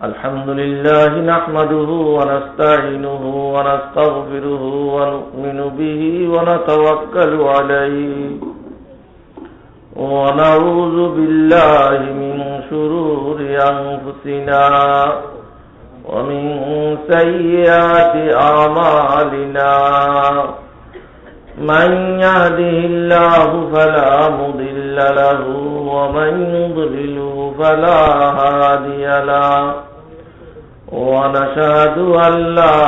الحمد لله نحمده ونستعينه ونستغفره ونؤمن به ونتوكل عليه ونعوذ بالله من شرور أنفسنا ومن سيئات أعمالنا من يهده الله فلا مضل له ومن يضلله فلا هادي له ونشهد أن لا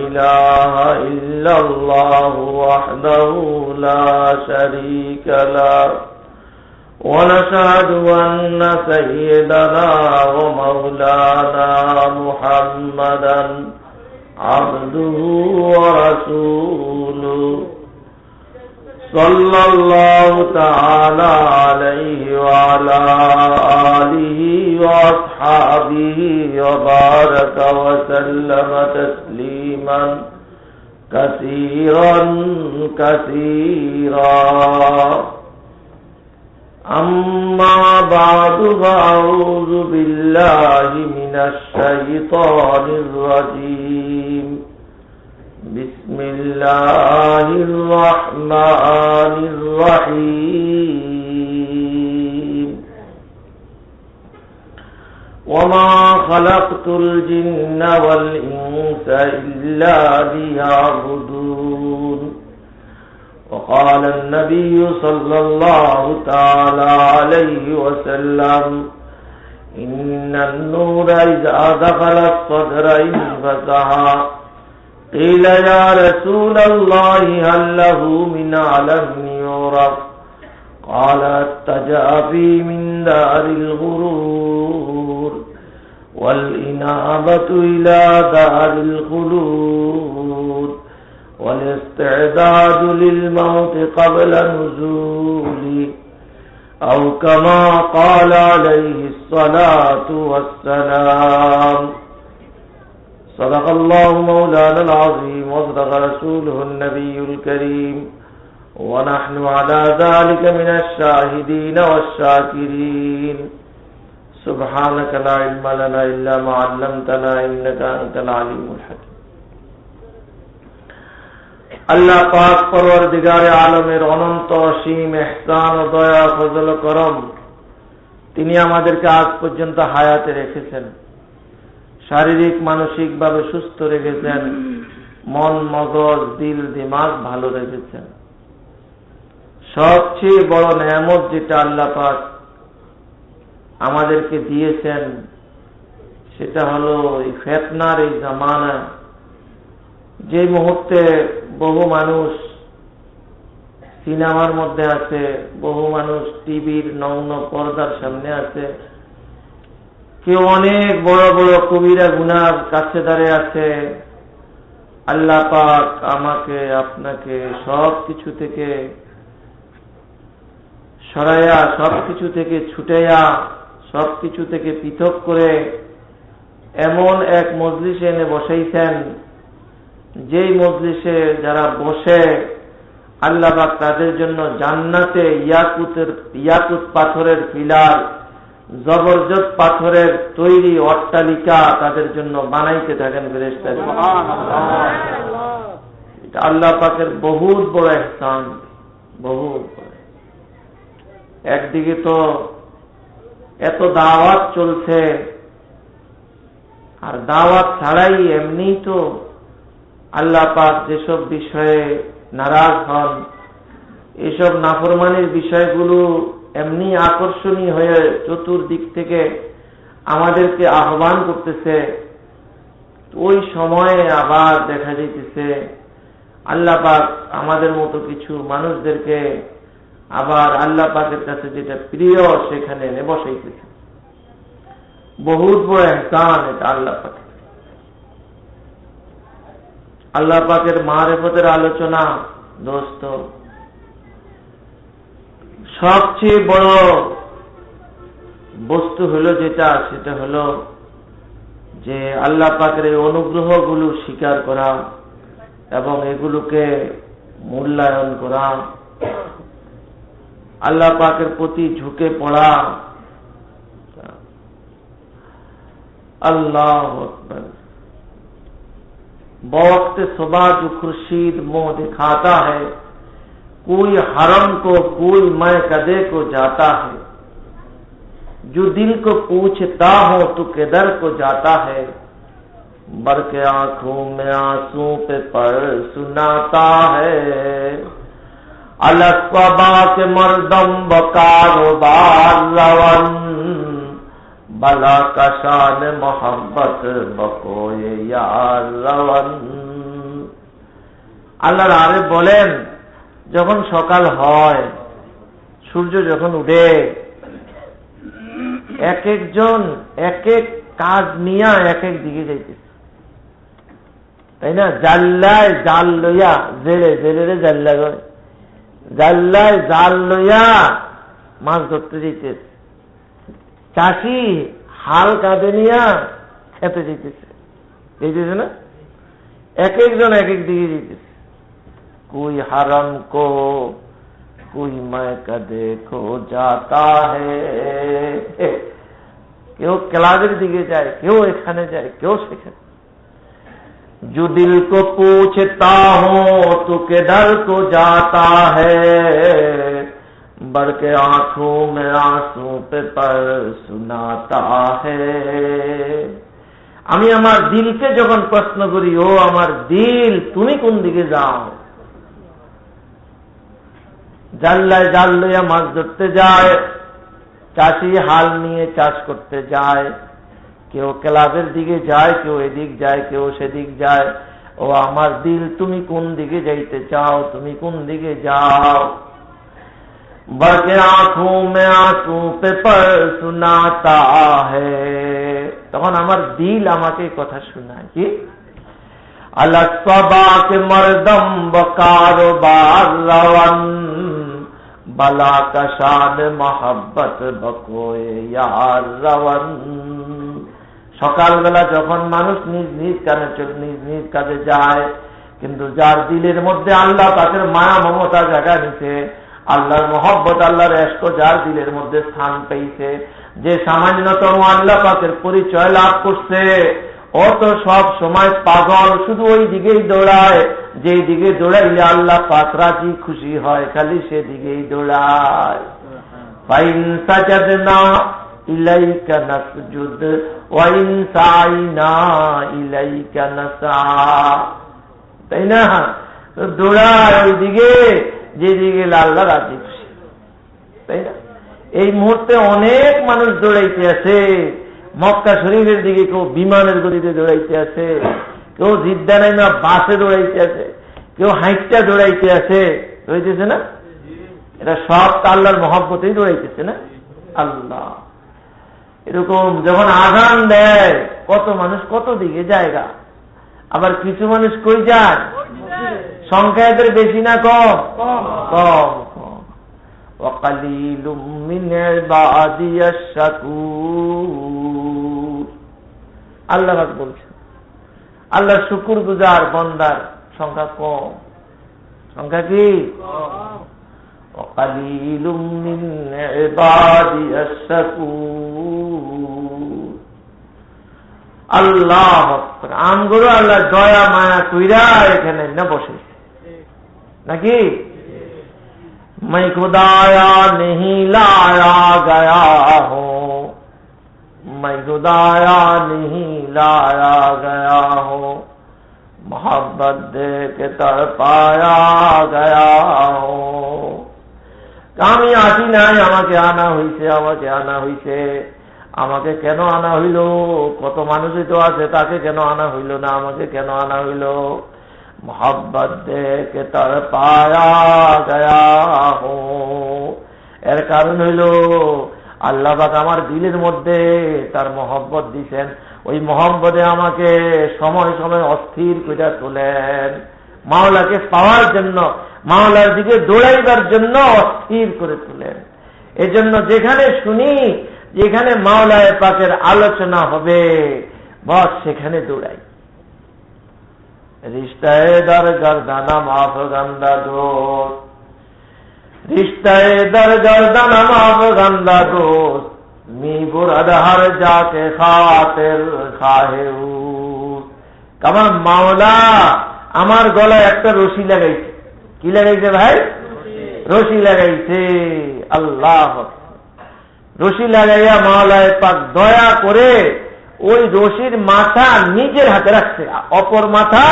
إله إلا الله وحده لا شريك له ونشهد أن سيدنا ومولانا محمدا عبده ورسوله صلى الله تعالى عليه وعلى آله وأصحابه وبارك وسلم تسليما كثيرا أما بعد فأعوذ بالله من الشيطان الرجيم بسم الله الرحمن الرحيم وما خلقت الجن والإنس إلا ليعبدون وقال النبي صلى الله تعالى عليه وسلم إن النور إذا دخل الصدر انفتح قيل يا رسول الله هل له من علم يعرف قال التجافي من دار الغرور والإنابة إلى دار الخلود والاستعداد للموت قبل نزوله أو كما قال عليه الصلاة والسلام صدق الله مولانا العظيم وصدق رسوله النبي الكريم ونحن على ذلك من الشاهدين والشاكرين سبحانك لا علم لنا إلا ما علمتنا إنك أنت العليم الحكيم আল্লাহ পাক পরওয়ারদিগারে আলমের অনন্ত অসীম ইহসান ও দয়া ফজল করম তিনি আমাদেরকে আজ পর্যন্ত হায়াতে রেখেছেন, শারীরিক মানসিক ভাবে সুস্থ রেখেছেন, মন মগজ দিল দিমাগ ভালো রেখেছেন। সবচেয়ে বড় নেয়ামত যেটা আল্লাহ পাক আমাদেরকে দিয়েছেন সেটা হলো এই ফিতনার এই জামানা, যে মুহূর্তে বহু মানুষ সিনেমার মধ্যে আছে, বহু মানুষ টিভির নগ্ন পর্দার সামনে আছে, কেউ অনেক বড় বড় কবিরা গুনার কাছে দাঁড়িয়ে আছে। আল্লাহ পাক আমাকে আপনাকে সবকিছু থেকে সরাইয়া, সবকিছু থেকে ছুটাইয়া, সবকিছু থেকে পৃথক করে এমন এক মজলিসে এনে বসাইছেন, যেই মজলিসে যারা বসে আল্লাহ পাক তাদের জন্য জান্নাতে ইয়াকুত পাথরের পিলার, জবরদস্ত পাথরের তৈরি অট্টালিকা তাদের জন্য বানাইতে থাকেন ফেরেশতা। এটা আল্লাহ পাকের বহুত বড় ইহসান, বহুত বড়। একদিকে তো এত দাওয়াত চলছে, আর দাওয়াত ছাড়াই এমনি তো আল্লাহ পাক যেসব বিষয়ে নারাজ হন, এসব নাফরমানির বিষয়গুলো এমনি আকর্ষণীয় হয়ে চতুর্দিক থেকে আমাদেরকে আহ্বান করতেছে। ওই সময়ে আবার দেখা যাইতেছে আল্লাহ পাক আমাদের মতো কিছু মানুষদেরকে আবার আল্লাহ পাকের কাছে যেটা প্রিয় সেখানে এনে বসাইতেছে। বহুত বড় ইহসান এটা আল্লাহ পাকের। আল্লাহ পাকের মারিফতের আলোচনা দোস্ত, সবচেয়ে বড় বস্তু হলো যেটা, সেটা হলো যে আল্লাহ পাকের এই অনুগ্রহগুলো স্বীকার করা এবং এগুলোকে মূল্যায়ন করা, আল্লাহ পাকের প্রতি ঝুঁকে পড়া, अल्लाह अकबर। बवक्त सुबह जो खुर्शीद मुंह दिखाता है, कोई हरम को कोई मैं कदे को जाता है, जो दिल को पूछता हो तो किधर को जाता है, बर के आंखों में आंसू पे पर सुनाता है। अलस्वबा के मर्दम बकारोबार रवन, बला का शान मोहब्बत बकोए यार रवन। আল্লাহর আরে বলেন, যখন সকাল হয়, সূর্য যখন উঠে, এক একজন এক এক কাজ নিয়ে এক এক দিকে যাইতেছে, তাই না? জাল্লায় জাল লইয়া, জেলে জেলে জাল্লা গয়, জাল্লায় জাল লইয়া মাছ ধরতে যাইতেছে। চাষি হাল কাঁধে নিয়া খেতে যেতেছে, যেতেছে না? এক একজন এক এক দিকে যেতেছে। कोई हरम को कोई मैं कदे खो जाता है, কেউ ক্লাবের দিকে যায়, কেউ এখানে যায়, কেউ সেখানে। जो दिल को पूछता हो तो किधर को जाता है, बढ़ के आंखों में आंसू पे पर सुनाता है। আমি আমার দিলকে যখন প্রশ্ন করি, ও আমার দিল তুমি কোন দিকে যাও, জাল্লায় জাল লইয়া মাছ ধরতে যায়, চাষি হাল নিয়ে চাষ করতে যায়, কেউ ক্লাবের দিকে যায়, কেউ এদিক যায়, কেউ সেদিক যায়। ও আমার দিল তুমি কোন দিকে যাইতে চাও, তুমি কোন দিকে যাও। बड़के आंखों में आंसू पे पर सुनाता है, তখন আমার দিল আমাকে কথা শোনায় কি, अलस्वबा के मर्दम बकारोबार रवन, बला का शान मोहब्बत बकोए यार रवन। সকালবেলা যখন মানুষ নিজ নিজ নিজ কাজে যায়, কিন্তু যার দিলের মধ্যে আল্লাহ পাকের মায়া মমতা জায়গা নিছে, আল্লাহর মহব্বত আল্লাহর এশক যার দিলের মধ্যে স্থান পেয়েছে, যে সামান্যতম আল্লাহ পাকের পরিচয় লাভ করছে, ও তো সব সময় পাগল, শুধু ওই দিকেই দৌড়ায়, যেই দিকে দৌড়াইলে আল্লাহ পাক রাজি খুশি হয়, খালি সেদিকেই দৌড়ায়। ফাইন সাজাদনা ইলাইকা নাসজুদ ওয়া ইন সাইনা ইলাইকা নাসা, তাই না? দৌড়ায় ওই দিকে যেদিকে আল্লাহ রাজি খুশি, তাই না? এই মুহূর্তে অনেক মানুষ দৌড়াইতে আছে মক্কা শরীফের দিকে, কেউ বিমানের গতিতে দৌড়াইতে আছে, কেউ জিদ্দা নাইমা বাসে দৌড়াইতে আছে, কেউ হাইটটা দৌড়াইতে আছে, দৌড়াইতেছে না? এটা সব আল্লাহর মহব্বতেই দৌড়াইতেছে না? আল্লাহ এরকম যখন আযান দেয়, কত মানুষ কত দিকে জায়গা, আবার কিছু মানুষ কই যায়, সংখ্যা এদের বেশি না কম? কম কম। ওয়াকালিলুম মিন ইবাদিয়াশ শাকুর, আল্লাহ পাক বলছেন আল্লাহর শুকরগুজার বান্দার সংখ্যা কম। সংখ্যা কি? ওয়াকালিলুম মিন ইবাদিয়াশ শাকুর। আল্লাহ আমগুলো আল্লাহ দয়া মায়া কইরা এখানে না বসে নাকি? मैं खुदाया नहीं लाया गया हूँ, मैं खुदाया नहीं लाया गया हूँ, मोहब्बत दे के तड़पाया गया हूँ। আমি আসি নাই, আমাকে আনা হইছে, আমাকে আনা হইছে। আমাকে কেন আনা হইল? কত মানুষই তো আছে, তাকে কেন আনা হইল না, আমাকে কেন আনা হইল? मोहब्बत दे के तड़पाया गया हो। এর কারণ হইল আল্লাহ পাক আমার দিলের মধ্যে তার মহব্বত দিয়েছেন, ওই মহব্বতে আমাকে সময় সময় অস্থির করে তোলেন, মাওলাকে পাওয়ার জন্য, মাওলার দিকে দৌড়াইবার জন্য অস্থির করে তোলেন। এজন্য যেখানে শুনি যেখানে মাওলায়ে পাকের আলোচনা হবে, বস সেখানে দৌড়াই। रिश्ते दर गर्दना माफ गंदा दोस्त, रिश्ते दर गर्दना माफ गंदा दोस्त, মি বুরদহর যাকে খাতির খাহেউ। আমার মাওলা আমার গলায় একটা রশি লাগাইছে। কি লাগাইছে ভাই? রশি লাগাইছে। আল্লাহ, রশি লাগাইয়া মাওলায় পাক দয়া করে ওই রশির মাথা নিজের হাতে রাখছে, অপর মাথা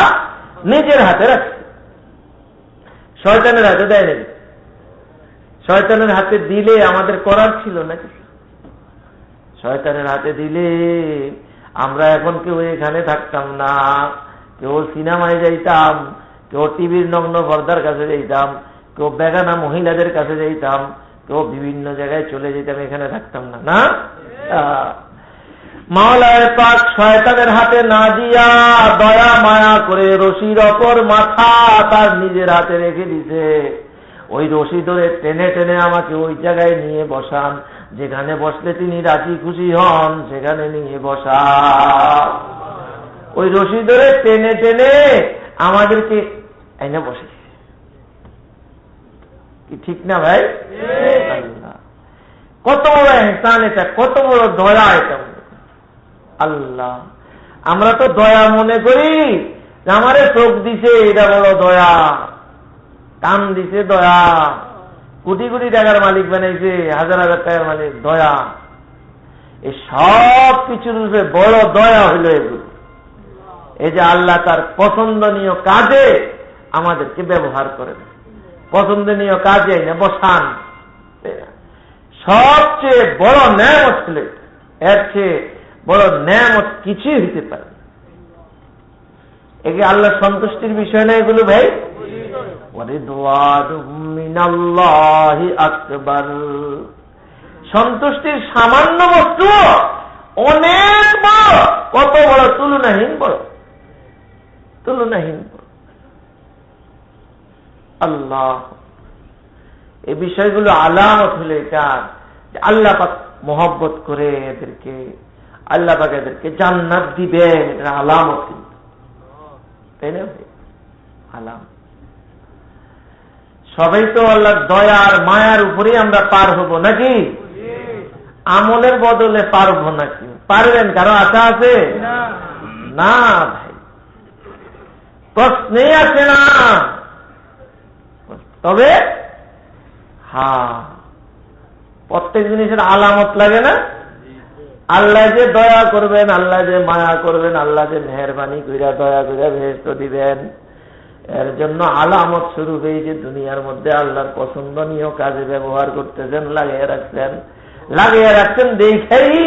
নিজের হাতে রাখছে। শয়তানের হাতে দেয় নাকি? শয়তানের হাতে দিলে আমাদের করার ছিল নাকি? শয়তানের হাতে দিলে আমরা এখন কেউ এখানে থাকতাম না, কেউ সিনেমায় যাইতাম, কেউ টিভির নগ্ন পর্দার কাছে যাইতাম, কেউ বেগানা মহিলাদের কাছে যাইতাম, কেউ বিভিন্ন জায়গায় চলে যেতাম, এখানে থাকতাম না। না, মাওলায় পাক শয়তানের হাতে না দিয়া দয়া মায়া করে রশির অপর মাথা তার নিজের হাতে রেখে দিছে। ওই রশি ধরে টেনে টেনে আমাকে ওই জায়গায় নিয়ে বসান, যেখানে বসলে তিনি রাজি খুশি হন, সেখানে নিয়ে বসা। ওই রশি ধরে টেনে টেনে আমাদেরকে এনে বসে। কি ঠিক না ভাই? আল্লাহ, কত বড় ইহসান এটা, কত বড় দয়া এটা। আল্লাহ, আমরা তো দয়া মনে করি যে আমারে চোখ দিছে, এটা বড় দয়া, কান দিছে দয়া, কোটি কোটি টাকার মালিক বানাইছে, হাজার হাজার টাকার মালিক, দয়া। এই সব কিছুর উপরে বড় দয়া হইল এগুলো। এই যে আল্লাহ তার পছন্দনীয় কাজে আমাদেরকে ব্যবহার করেন, পছন্দনীয় কাজে না বসান। সবচেয়ে বড় নেয়ামত ছিল, এর চেয়ে বড় নেয়ামত কিছুই হইতে পারে। একে আল্লাহ সন্তুষ্টির বিষয় না এগুলো ভাই? মিনাল্লাহি আকবার। সন্তুষ্টির সামান্য বস্তু অনেক বড়, কত বড়, তুলনাহীন বড়, তুলনাহীন বড়। আল্লাহ, এই বিষয়গুলো আলামত হলো এটা যে আল্লাহ পাক মহব্বত করে এদেরকে, আল্লাহ পাক এদেরকে জান্নাত দিবেন, এটা আলামত কিন্তু, তাই না ভাই? আলামত। সবাই তো আল্লাহর দয়া আর মায়ার উপরেই আমরা পার হব নাকি? আমলের বদলে পারবো নাকি? পারবেন? কারো আশা আছে? না ভাই, প্রশ্নেই আছে না। তবে হ্যাঁ, প্রত্যেক জিনিসের আলামত লাগে না? আল্লাহ যে দয়া করবেন, আল্লাহ যে মায়া করবেন, আল্লাহ যে মেহেরবানি কইরা দয়া কইরা বেহেশত দিবেন, এর জন্য আলামত স্বরূপ এই যে দুনিয়ার মধ্যে আল্লাহর পছন্দনীয় কাজে ব্যবহার করতেছেন, লাগিয়ে রাখছেন, লাগিয়ে রাখছেন, দেখেই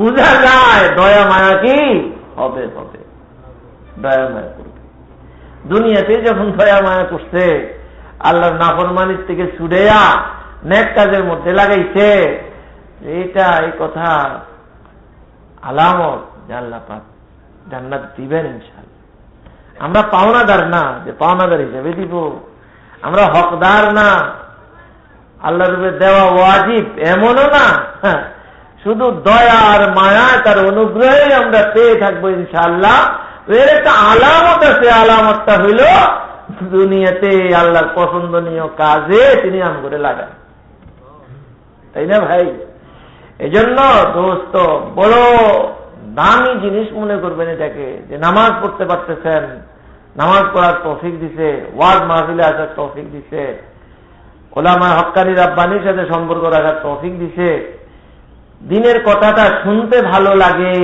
বুঝা যায় দয়া মায়া কি হবে, হবে দয়া মায়া করবে। দুনিয়াতে যখন দয়া মায়া করছে, আল্লাহর নাফরমানির থেকে ছুড়েয়া নেক কাজের মধ্যে লাগাইছে, এটা এই কথা আলামত যে আল্লাহ পাক জান্নাত দিবেন ইনশাআল্লাহ। আমরা পাওনাদার না যে পাওনাদার হিসেবে দিব, আমরা হকদার না, আল্লাহর উপরে দেওয়া ওয়াজিব এমনও না। শুধু দয়া আর মায়া তার অনুগ্রহে আমরা পেয়ে থাকবো ইনশাআল্লাহ। এর একটা আলামত আছে, আলামতটা হইল দুনিয়াতে আল্লাহর পছন্দনীয় কাজে তিনি আম করে লাগান, তাই না ভাই? এজন্য দোস্ত বড় দামি জিনিস মনে করবেন এটাকে, যে নামাজ পড়তে পারতেছেন, নামাজ পড়ার তৌফিক দিছে, ওয়াজ মাহফিলে আসার তৌফিক দিছে, ওলামা হক্কানি রাব্বানির সাথে সম্পর্ক রাখার তৌফিক দিছে, দিনের কথাটা শুনতে ভালো লাগে।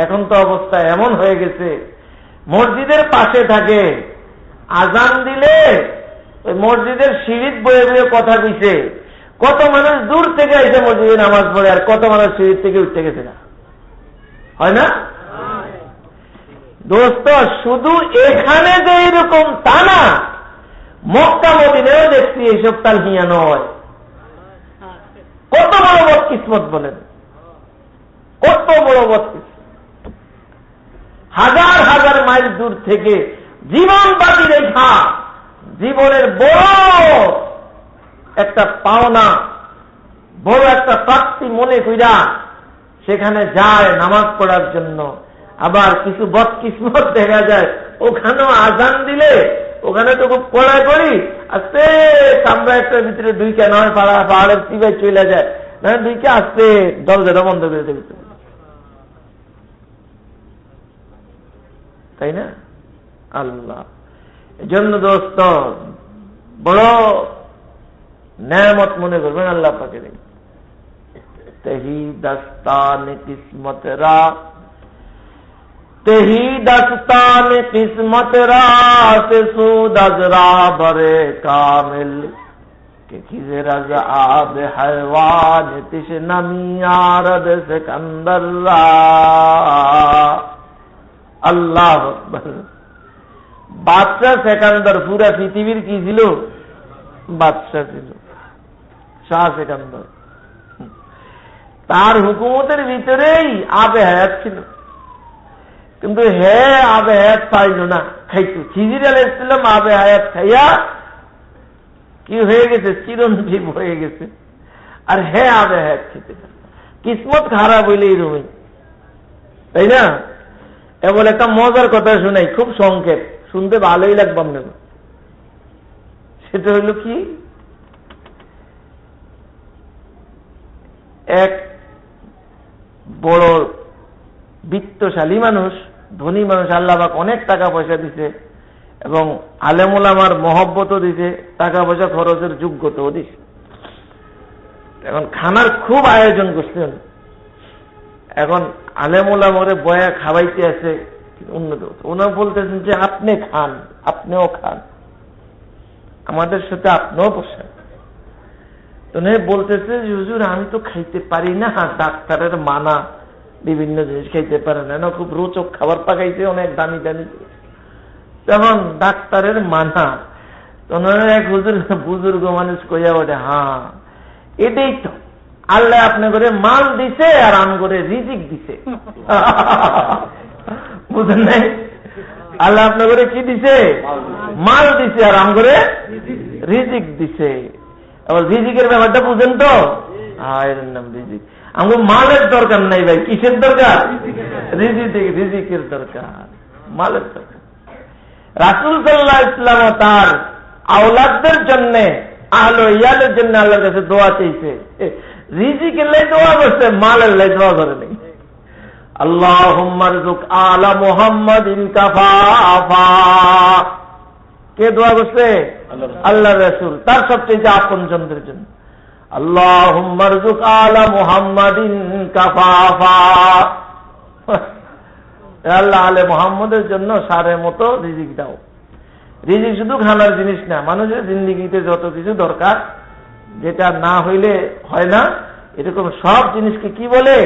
এখন তো অবস্থা এমন হয়ে গেছে, মসজিদের পাশে থাকে, আজান দিলে ওই মসজিদের সিঁড়িত বয়ে বয়ে কথা দিছে, কত মানুষ দূর থেকে এসে মসজিদে নামাজ পড়ে, আর কত মানুষ সিঁড়ির থেকে উঠতে গেছে না, হয় না দোস্ত? শুধু এখানে যে এরকম তা না, মক্কা মদিনায়ও দেখছি এইসব তাল হিয়া নয়। কত বড় বদকিসমত বলেন, কত বড় বদকিসমত। হাজার হাজার মাইল দূর থেকে জীবন বাজি রেখা, জীবনের বড় একটা পাওনা, বড় একটা প্রাপ্তি মনে কইরা সেখানে যায় নামাজ পড়ার জন্য। আবার কিছু বদকিসমত দেখা যায়, ওখানেও আজান দিলে ওখানে তো খুব পড়ায় পড়ি, আস্তে কামরা একটার ভিতরে দুই কেন হয়, পাহাড়ের চিবায় চলে যায়, না দুইকে আসতে দরজাটা বন্ধ করে দেবে, তাই না? আল্লাহ এজন্য দোস্ত বড় নেয়ামত মনে করবেন আল্লাহ পাকের। তেহি দস্তান কিসমত রা, তেহি দস্তান কিসমত রা সে সুদ আজ রাবরে কামিল কে খিজর আজ আব হায়ওয়ান তিশ নমিয়ারদ সিকন্দর রা। আল্লাহ আকবার। বাদশাহ সেকান্দর পুরা পৃথিবীর কি ছিল? বাদশাহ ছিল, শাহ সেকান্দর। তার হুকুমতের ভিতরেই আবে হায়াত ছিল, কিন্তু হে আবে হায়াত পাইল না, খাইতো। খিজির আলাইহিস সালাম আবে হায়াত খাইয়া কি হয়ে গেছে? চিরঞ্জীব হয়ে গেছে। আর হে আবে হায়াত খেতে, কিসমত খারাপ হইলে এরকমই, তাই না? এমন একটা মজার কথা শুনাই, খুব সংক্ষেপ, শুনতে ভালোই লাগবে আপনার। সেটা হইল কি, এক বড় বিত্তশালী মানুষ, ধনী মানুষ, আল্লাহ পাক অনেক টাকা পয়সা দিছে এবং আলেম ওলামার মহব্বতও দিছে, টাকা পয়সা খরচের যোগ্যতাও দিছে। এখন খানার খুব আয়োজন করছেন। এখন আলেম ওলামারে বয়া খাওয়াইতে আছে উন্নত। ওনারা বলতেছেন যে আপনি খান, আপনিও খান, আমাদের সাথে আপনিও বসেন। তো বলতেছে যে হুজুর আমি তো খাইতে পারি না, ডাক্তারের মানা, বিভিন্ন জিনিস খাইতে পারে না, খুব রোচক খাবার পাকাইছে, অনেক দামি দামি, তখন ডাক্তারের মানা। তখন এক হুজুর বুজুর্গ মানুষ কইয়া ওঠে, হ্যাঁ এটাই তো, আল্লাহ আপনি করে মাল দিছে আর আম করে রিজিক দিছে। বুঝেন নাই? আল্লাহ আপনি করে কি দিছে? মাল দিছে আর আম করে রিজিক দিছে। আবার রিজিকের ব্যাপারটা বুঝেন তো? এর নাম রিজিক। আমাকে মালের দরকার নাই ভাই, কিসের দরকার? রিজিকের দরকার, মালের দরকার। রাসূল সাল্লাল্লাহু আলাইহি ওয়াসাল্লাম তার আওলাদদের জন্য, আহলে ইয়ালের জন্য আল্লাহর কাছে দোয়া চাইছে। রিজিকের লাই দোয়া করছে, মালের লাই দোয়া করে নাই। আল্লাহুম্মা রযুক আলা মুহাম্মাদিন কাফাফা। কে দোয়া করছে? আল্লাহর রাসূল তার সবচেয়ে আপনজনদের জন্য। আল্লাহুম্মা রযুক আলা মুহাম্মাদিন কাফাফা। আল্লাহ আলে মুহাম্মদের জন্য সারের মতো রিজিক দাও। রিজিক শুধু খানার জিনিস না, মানুষের জিন্দেগিতে যত কিছু দরকার, যেটা না হইলে হয় না, এরকম সব জিনিসকে কি বলে?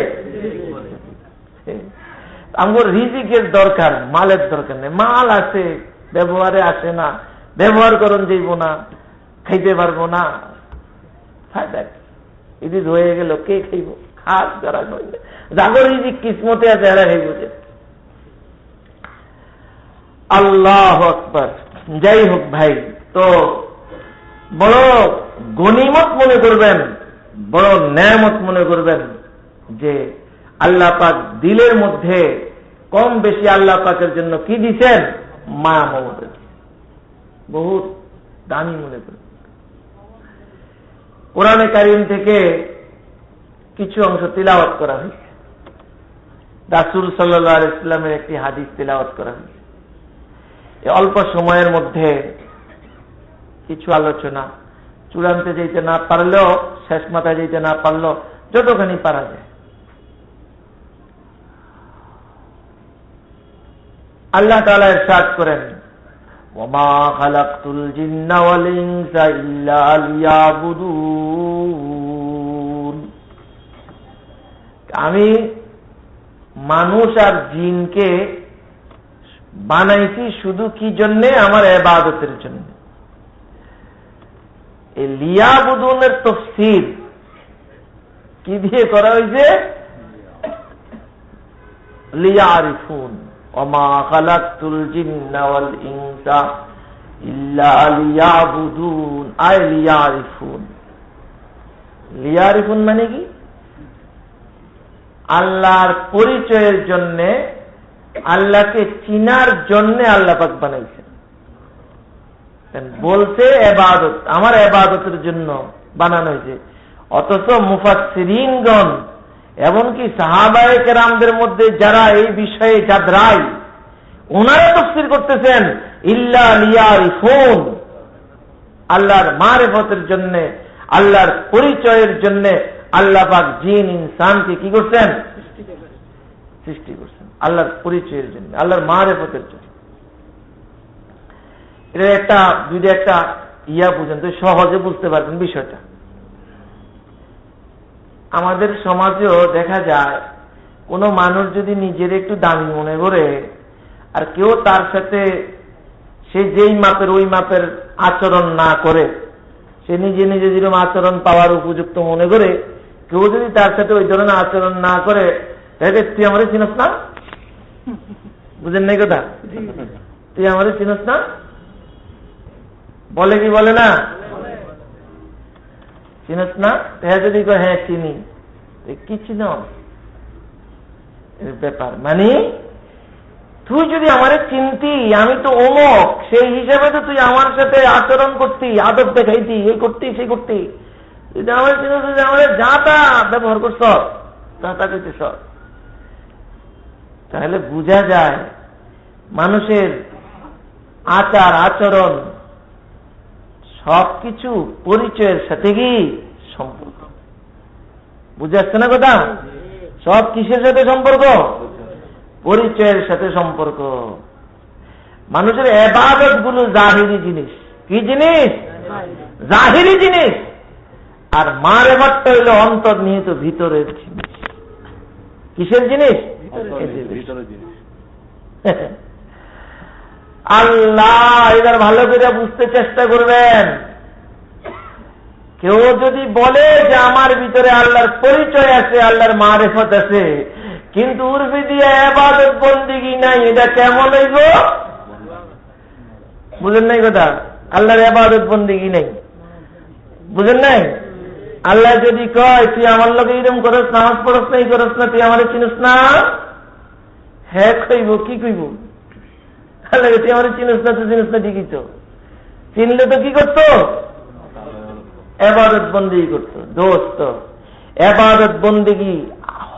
আমার রিজিকের দরকার, মালের দরকার নেই। মাল আছে, ব্যবহারে আসে না, ব্যবহার করুন যাইব না, খাইতে পারবো না, ফায়দা এটি রয়ে গেল, কে খাইব? খাস করা জাগর রিজিক কিসমতে আছে, এরা খাইব যে। আল্লাহু আকবার। যাই হোক ভাই, তো বড় গনিমত মনে করবেন, বড় নেয়ামত মনে করবেন যে আল্লাহ পাক দিলের মধ্যে কম বেশি আল্লাহ পাকের জন্য কি দিচ্ছেন? মায়া মমতা। বহুত দামি মনে করবেন। কোরআনে কারীম থেকে কিছু অংশ তিলাওয়াত করা হয়েছে। রাসূল সাল্লাল্লাহু আলাইহি ওয়াসাল্লামের একটি হাদিস তিলাওয়াত করা হয়েছে। এই অল্প সময়ের মধ্যে কিছু আলোচনা, চূড়ান্তে যেতে না পারলেও, শেষ মাথায় যেতে না পারলেও যতখানি পারা যায়। আল্লাহ তাআলা ইরশাদ করেন, ওয়ামা খালাকতুল জিন্না ওয়াল ইনসা ইল্লা লিয়াবুদুন। আমি মানুষ আর জিনকে বানাইছি শুধু কি জন্য? আমার ইবাদতের জন্য। এই লিয়াবুদুনের তাফসীর কি দিয়ে করা হয়েছে? লিয়ারিফুন। ওমা খালাকতুল জিন্না ওয়াল ইনসা ইল্লা লিয়াবুদুন, আই লিয়ারিফুন। লিয়ারিফুন মানে কি? আল্লাহর পরিচয়ের জন্য, আল্লাহকে চিনার জন্য আল্লাহ পাক বানাইছেন। বলছে ইবাদত, আমার ইবাদতের জন্য বানানো হয়েছে। অথচ মুফাসসিরিনগণ এমনকি সাহাবায়ে কেরামদের মধ্যে যারা এই বিষয়ে জাদরাই, ওনারা তাফসীর করতেছেন ইল্লা লিয়ারিফুন, আল্লাহর মারিফতের জন্য, আল্লাহর পরিচয়ের জন্য আল্লাহ পাক জিন ইনসানকে কি করছেন? সৃষ্টি করছেন আল্লাহর পরিচয়ের জন্য, আল্লাহর মারিফতের জন্য। এটা একটা যদি একটা বুঝেন তো সহজে বুঝতে পারবেন বিষয়টা। আমাদের সমাজেও দেখা যায় কোন মানুষ যদি নিজের একটু দামি মনে করে আর কেউ তার সাথে সে যেই মাপের ওই মাপের আচরণ না করে, সে নিজে নিজে যেরকম আচরণ পাওয়ার উপযুক্ত মনে করে, কেউ যদি তার সাথে ওই ধরনের আচরণ না করে, তাহলে তুই আমাদের চিনস না, বুঝেন নাই কথা, তুই আমাদের চিনস না বলে কি বলে না? চিনস না? হ্যাঁ যদি হ্যাঁ চিনি, কি চিন ব্যাপার, মানে তুই যদি আমারে চিনতি, আমি তো অমুক, সেই হিসাবে তো তুই আমার সাথে আচরণ করতি, আদব দেখাইতি, এই করতি সেই করতি। যদি আমার চিনস, আমাদের যা তা ব্যবহার করছ, যা তা করতেছ, তাহলে বোঝা যায় মানুষের আচার আচরণ সবকিছু পরিচয়ের সাথে কি সম্পর্ক। বুঝে আসছে না কথা? সব কিসের সাথে সম্পর্ক? পরিচয়ের সাথে সম্পর্ক। মানুষের ইবাদত গুলো জাহিরি জিনিস। কি জিনিস? জাহিরি জিনিস। আর মারিফতটা হইল অন্তর্নিহিত ভিতরের জিনিস। কিসের জিনিস? ভিতরের জিনিস। আল্লাহ এবার ভালো করে বুঝতে চেষ্টা করবেন। কেউ যদি বলে যে আমার ভিতরে আল্লাহর পরিচয় আছে, আল্লাহর মারিফত আছে, কিন্তু উর্ফি দিয়ে ইবাদত বন্দেগী নাই, এটা কেমন হইব? বুঝেন নাই কথা? আল্লাহর ইবাদত বন্দেগী নাই, বুঝেন নাই? আল্লাহ যদি কয় তুই আমার লোকে এরকম করস, নামাজ পড়স না, এই করস না, তুই আমার চিনিস না, হ্যাঁ কইব, কি কইব? আল্লাহ তুই আমার চিনিস না, তুই চিনিস না, ঠিকই তো। চিনলে তো কি করতো? ইবাদত বন্দেগী করতো। দোস্ত, ইবাদত বন্দেগী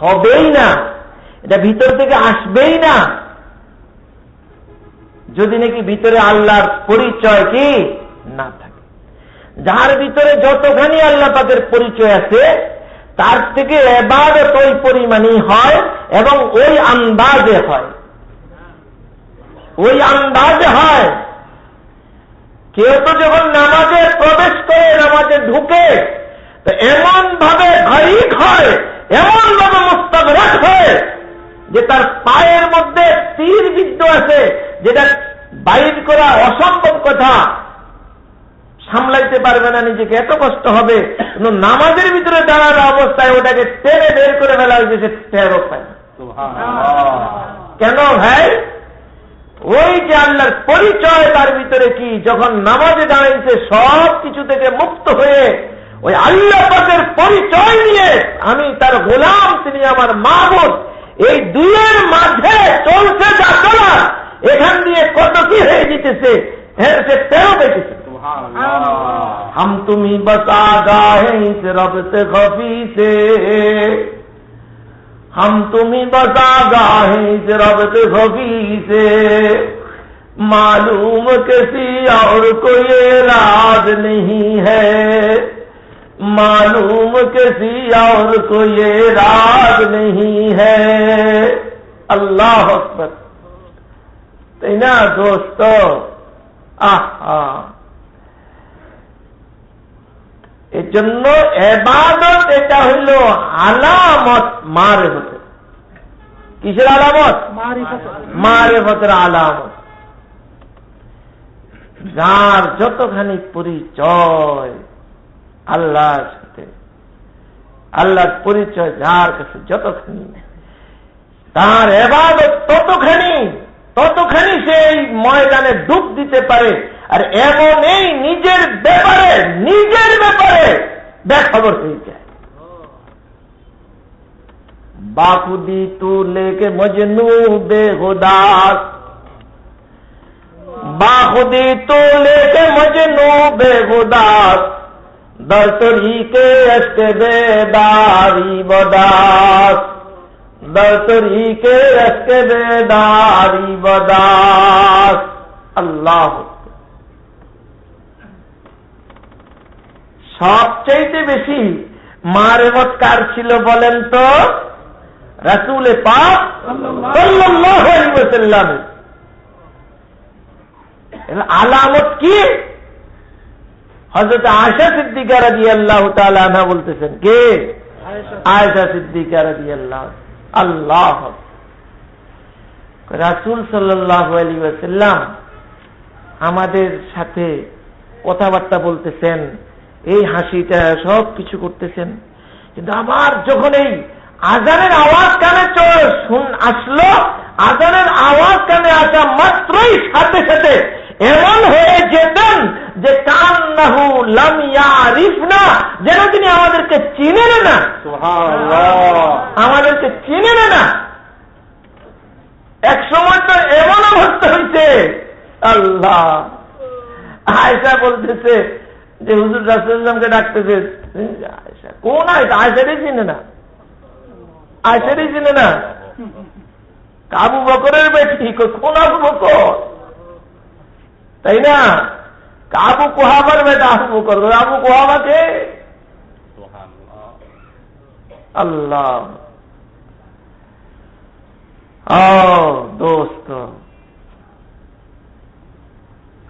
হবেই না, এটা ভিতর থেকে আসবেই না, যদি নাকি ভিতরে আল্লাহর পরিচয় কি না থাকে। যার ভিতরে যতখানি আল্লাহ পাকের পরিচয় আছে, তার থেকে ইবাদত ওই পরিমাণই হয় এবং ওই আন্দাজে হয়, ওই আন্দাজে হয়। কেউ তো যখন নামাজে প্রবেশ করে, নামাজে ঢুকে, তো এমন ভাবে ঘারিক হয়, এমন ভাবে মুস্তাগরাক হয় যে তার পায়ের মধ্যে তীর বিদ্ধ আছে, যেটা বাইর করা অসম্ভব কথা, সামলাইতে পারবে না নিজেকে, এত কষ্ট হবে। কিন্তু নামাজের ভিতরে দাঁড়ানো অবস্থায় ওটাকে টেনে বের করে ফেলা হয়েছে, সে টেরও পায় না। কেন ভাই? ওই যে আল্লাহর পরিচয় তার ভিতরে কি, যখন নামাজে দাঁড়াইছে সব কিছু থেকে মুক্ত হয়ে ওই আল্লাহ পাকের পরিচয় নিয়ে আমি তার গোলাম, তিনি আমার মাবুদ, এই দুইয়ের মাঝে চলছে যা চলা, এখান দিয়ে কত কি হয়ে যেতেছে, হ্যাঁ সে তেরো পেয়েছে। हम तुम्ही बसा गाहे इस रब से खफी से, हम तुम्ही बसा गाहे इस रब से खफी से, मालूम किसी और को ये राज नहीं है, मालूम किसी और को ये राज नहीं है। अल्लाह अकबर। তাই না দোস্ত? আহা, এর জন্য ইবাদত এটা হইল আলামত মারিফতের। কিসের আলামত? মারিফতের আলামত। যার যতখানি পরিচয় আল্লাহর সাথে, আল্লাহর পরিচয় যার কাছে যতখানি, তার ইবাদত ততখানি সেই ময়দানে ডুব দিতে পারে। আর এমন এই নিজের ব্যাপারে বেখবর হয়ে যায়। বাখুদি তু লেকে মজনু বেহুদাস, বাখুদি তু লেকে মজনু বেহুদাস, در طریقے عشق بیداری بداس در طریقے عشق بیداری بداس আল্লাহ। সবচেয়ে বেশি মারেফত কার ছিল বলেন তো? রাসূল পাক সাল্লাল্লাহু আলাইহি ওয়াসাল্লাম। এর আলামত কি? হযরত আয়েশা সিদ্দিকা রাদিয়াল্লাহু তাআলা আনহা বলতেছেন, কে? আয়েশা সিদ্দিকা রাদিয়াল্লাহু। আল্লাহ। রাসূল সাল্লাল্লাহু আলাইহি ওয়াসাল্লাম আমাদের সাথে কথাবার্তা বলতেছেন, এই হাসিটা সব কিছু করতেছেন, কিন্তু আমার যখন এই আজানের আওয়াজ কানে আসলো, আজানের আওয়াজ কানে আসা মাত্রই সাথে সাথে এমন হয়ে যেতেন যে কান্নাহু লাম ইয়ারিফনা, যেন তিনি আমাদেরকে চিনেন না। সুবহানাল্লাহ। আমাদেরকে চিনেন না। এক সময় তো এমন অবস্থা হইছে, আল্লাহ। আয়েশা বলতেছে যে হুজুর রাসূলুল্লাহকে ডাকতেছে, আয়েশা কোন আয়েশা? আয়েশারই চিনে না, আয়েশারই চিনে না। আবু বকরের বেটি, কোন আবু বকর? তাই না? আবু কুহাবার বেটা আবু বকর। আবু কুহাবাকে আল্লাহ। দোস্ত,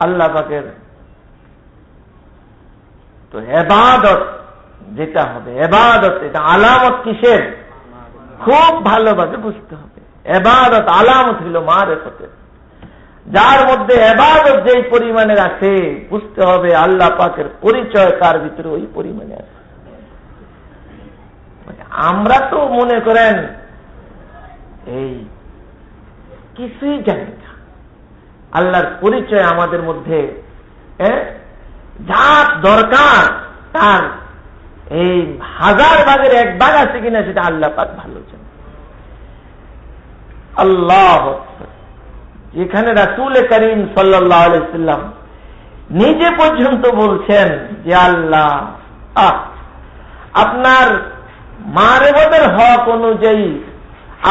আল্লাহ পাকের তো ইবাদত যেটা হবে, ইবাদত এটা আলামত কিসের? খুব ভালোভাবে বুঝতে হবে। ইবাদত আলামত হলো মারিফতের। যার মধ্যে ইবাদত যেই পরিমাণের আছে, বুঝতে হবে আল্লাহ পাকের পরিচয় তার ভিতরে ওই পরিমাণে আছে। আমরা তো মনে করেন এই কিছুই জানি না। আল্লাহর পরিচয় আমাদের মধ্যে যা দরকার তার এই 1000 ভাগের 1 ভাগ আছে কিনা সেটা আল্লাহ পাক ভালো জানেন। আল্লাহ। যেখানে রাসূল করিম সাল্লাল্লাহু আলাইহি ওয়াসাল্লাম নিজে পর্যন্ত বলছেন যে আল্লাহ আপনার মারিফতের হক অনুযায়ী,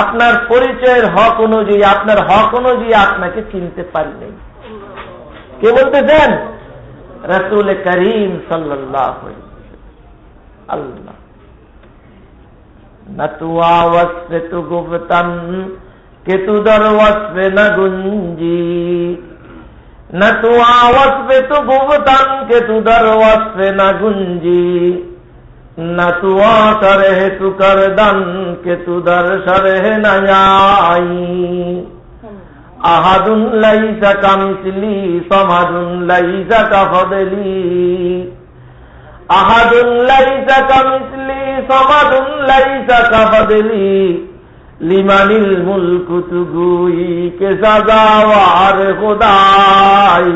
আপনার পরিচয়ের হক অনুযায়ী, আপনার হক অনুযায়ী আপনাকে চিনতে পারি নাই। কে বলতেছেন? রাসূল করিম সাল্লাল্লাহু আলাইহি ওয়াসাল্লাম। আল্লাহ। নতুয়া ওয়াসফে তু গুফতান কে তু দর ওয়াসফে না গুঞ্জি, নতুয়া ওয়াসফে তু গুফতান কে তু দর ওয়াসফে না গুঞ্জি, নতুয়া সরহ তু করদান কে তু দর সরহ না আই, আহাদুন লাইসা কামিসলি সামাদুন লাইসা কাফদলি, আহাদুন লাইসা কামিসলি সামাদুন লাইসা কাফদলি, লিমানিল মুলকু তুগুই কে সাজাওয়ার খুদাই,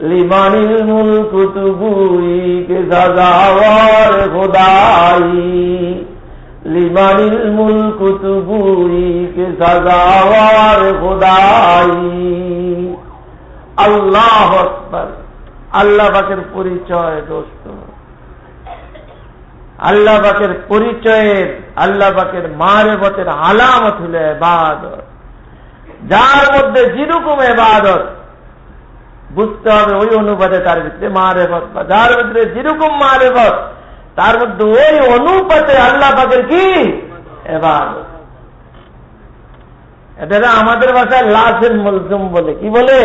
লিমানিল মুলকু তুগুই কে সাজাওয়ার খুদাই, লিমানিল মুলকু তুগুই কে সাজাওয়ার খুদাই। আল্লাহু আকবার। আল্লাহ পাকের পরিচয় দোস্ত, আল্লাহ পাকের পরিচয়ের, আল্লাহ পাকের মারিফতের আলামত হলো ইবাদত। যার মধ্যে যেরকম ইবাদত বুঝতে হবে ওই অনুপাতে তার ভিতরে মারিফত, বা যার ভিতরে যেরকম মারিফত তার মধ্যে ওই অনুপাতে আল্লাহ পাকের কি ইবাদত। এটা আমাদের ভাষায় লাজেম মুলজুম বলে। কি বলে?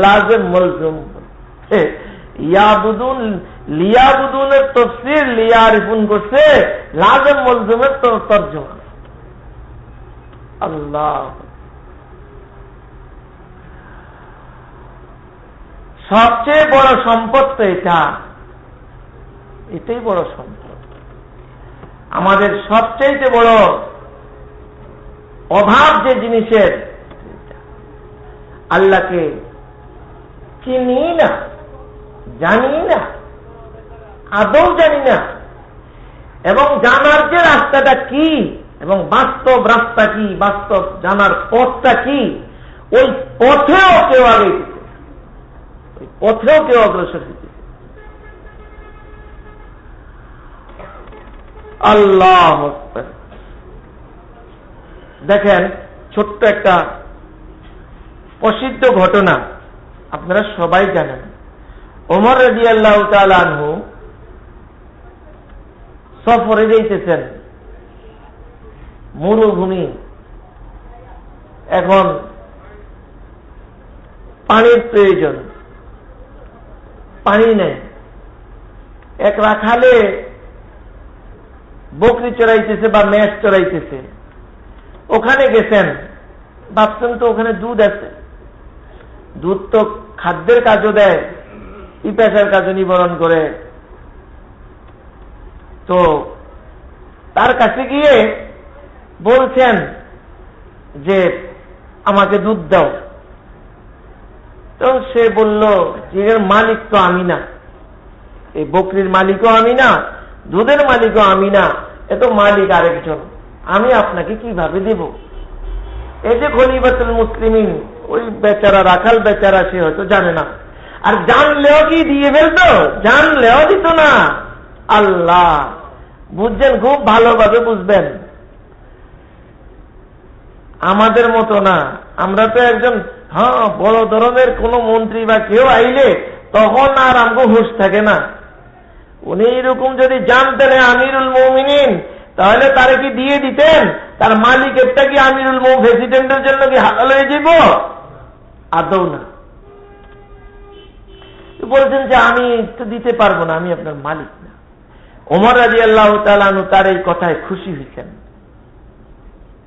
লাজেম মুলজুম। ইয়াবুদুন লিয়াবুদুনের তাফসীর লিয়ারিফুন করছে, লাজেম মুলজুমের তরজমা। আল্লাহ। সবচেয়ে বড় সম্পদ তো এটাই বড় সম্পদ। আমাদের সবচেয়ে বড় অভাব যে জিনিসের, আল্লাহকে চিনি না, জানি না, আদৌ জানি না, এবং জানার যে রাস্তাটা কি এবং বাস্তব রাস্তা কি, বাস্তব জানার পথটা কি, ওই পথেও কেউ আগে, ওই পথেও কেউ অগ্রসর হইতে। আল্লাহ দেখেন, ছোট্ট একটা প্রসিদ্ধ ঘটনা, আপনারা সবাই জানেন। ওমর রাদিয়াল্লাহু তাআলা আনহু সফরে যাইতেছেন, মরুভূমি, এখন পানির প্রয়োজন, পানি নেই। এক রাখালে বকরি চড়াইতেছে বা মেষ চড়াইতেছে, ওখানে গেছেন, ভাবছেন তো ওখানে দুধ আছে, দুধ তো খাদ্যের কাজও দেয়, পিপাসার কাজও নিবারণ করে। তো তার কাছে গিয়ে বলছেন যে আমাকে দুধ দাও। তো সে বলল যে এর মালিক তো আমি না, এই বকরির মালিকও আমি না, দুধের মালিকও আমি না, এ তো মালিক আরেকজন, আমি আপনাকে কিভাবে দেব? এই যে খলিফাতুল মুসলিমিন, ওই বেচারা রাখাল বেচারা, সে হয়তো জানে না, আর জানলেও কি দিয়ে ফেলতো? জানলেও দিত না। আল্লাহ বুঝছেন, খুব ভালোভাবে বুঝবেন, আমাদের মতো না। আমরা তো একজন বড় ধরনের কোন মন্ত্রী বা কেউ আইলে তখন আর আমগো হুঁশ থাকে না। উনি এরকম যদি জানতেন আমিরুল মুমিনিন, তাহলে তারে কি দিয়ে দিতেন? তার মালিকেরটা কি আমিরুল মুমিনিন প্রেসিডেন্টের জন্য কি হালাল হয়ে যাব? আদৌ না। বলছেন যে আমি তো দিতে পারবো না, আমি আপনার মালিক না। ওমর রাদিয়াল্লাহু তাআলা আনহু তার এই কথায় খুশি হয়েছেন।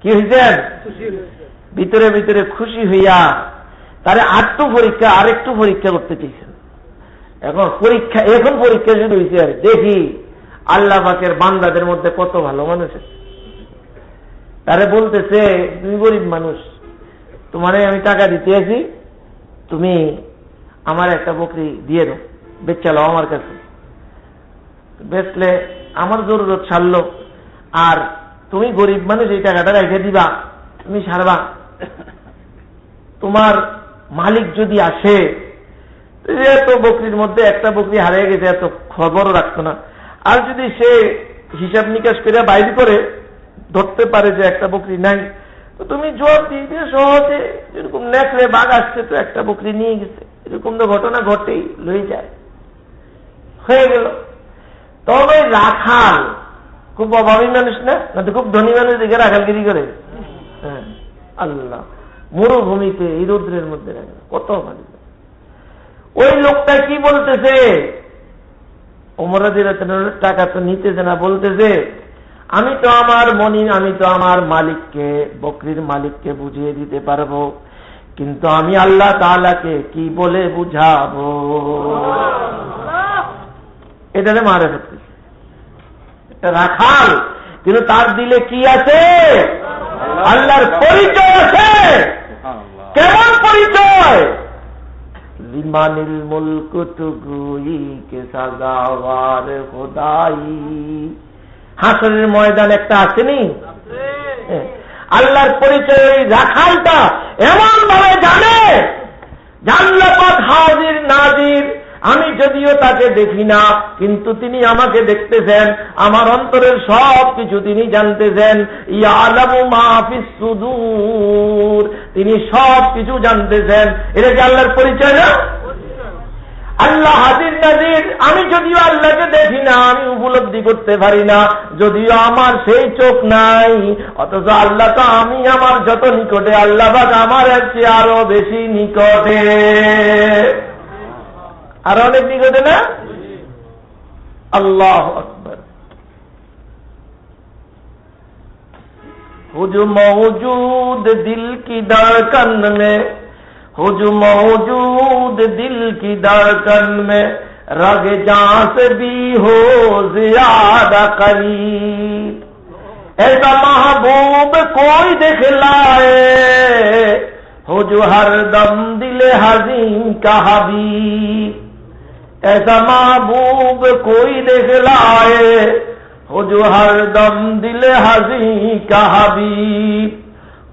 কি হয়েছেন? ভিতরে ভিতরে খুশি হইয়া তারে আরেকটু পরীক্ষা করতে চেয়েছেন। এখন পরীক্ষা শুরু হয়েছে, আর দেখি আল্লাহ পাকের বান্দাদের মধ্যে কত ভালো মানুষ আছে। তারে বলতেছে, তুমি গরিব মানুষ, তোমারে আমি টাকা দিতে আছি, তুমি আমার একটা বকরি দিয়ে দাও, বেচালো আমার কাছে, বেচলে আমার জরুরত ছাড়লো, আর তুমি গরিব মানুষ, এই টাকাটা রেখে দিবা, তুমি সারবা। তোমার মালিক যদি আসে, এত বকরির মধ্যে একটা বকরি হারিয়ে গেছে, এত খবরও রাখতো না, আর যদি সে হিসাব নিকাশ করে বাইর করে ধরতে পারে যে একটা বকরি নাই, তো তুমি জবাব দিয়ে সহজে, যেরকম নেকড়ে বাঘ আসছে তো একটা বকরি নিয়ে গেছে, এরকম তো ঘটনা ঘটেই, লয়ে যায়, হয়ে গেল। তবে রাখাল খুব অভাবী মানুষ না, তো খুব ধনী মানুষ দেখে রাখালগিরি করে। হ্যাঁ, আল্লাহ মরুভূমিতে এই রৌদ্রের মধ্যে রাখে, কত ভালো। ওই লোকটা কি বলতেছে? ওমর রাদিয়াল্লাহু তাআলা টাকা তো নিতেছে না, বলতেছে আমি তো আমার মালিককে, বকরির মালিককে বুঝিয়ে দিতে পারবো, কিন্তু আমি আল্লাহ তাআলাকে কি বলে বুঝাবো? এটারে মারে ফেলতেছে। এটা রাখাল, কিন্তু তার দিলে কি আছে? আল্লাহর পরিচয় আছে। কেমন পরিচয়? লিমানিল মুলকু তুগুই কে সাজাওয়ার খোদাই। হাসরের ময়দান একটা আসেনি? আল্লাহর পরিচয় রাখালটা এমন ভাবে জানে, জানলে পথ হাজির নাজির। আমি যদিও তাকে দেখি না, কিন্তু তিনি আমাকে দেখতেছেন, আমার অন্তরের সব কিছু তিনি জানতেছেন। ইয়ালামু মা ফিস সুদূর, তিনি সব কিছু জানতেছেন। এটা কি আল্লাহর পরিচয় না? আল্লাহ হাজির নাজির। আমি যদিও আল্লাহকে দেখি না, আমি উপলব্ধি করতে পারি না, যদিও আমার সেই চোখ নাই, অথচ আল্লাহ তো আমি আমার যত নিকটে, আল্লাহ পাক আমার চেয়ে আরো বেশি নিকটে, আর অনেক নিকটে না? আল্লাহু আকবার। হুজু মওজুদ দিল কি ধড়কন মে, হুজু মওজুদ দিল কি ধড়কন মে, रग जां से भी हो ज्यादा करीब, ऐसा महबूब कोई दिखलाए, हो जो हर दम दिल हज़ीन का हबीब, ऐसा महबूब कोई दिखलाए, हो जो हर दम दिल हज़ीन का हबीब,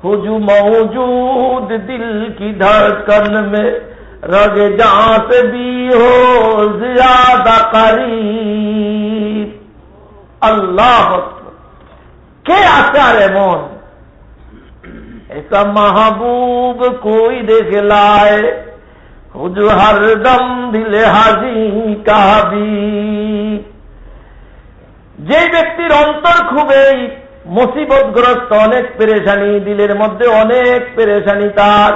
हो जो मौजूद दिल की धड़कन में, रग जां से भी हो ज्यादा करीब। আল্লাহ কে আছে আর এমন? ऐसा महबूब कोई देख लाए हो जो हरदम दिले हाजी काबी। যে ব্যক্তির অন্তর খুবই মুসিবতগ্রস্ত, অনেক পেরেশানি, দিলের মধ্যে অনেক পেরেশানি, তার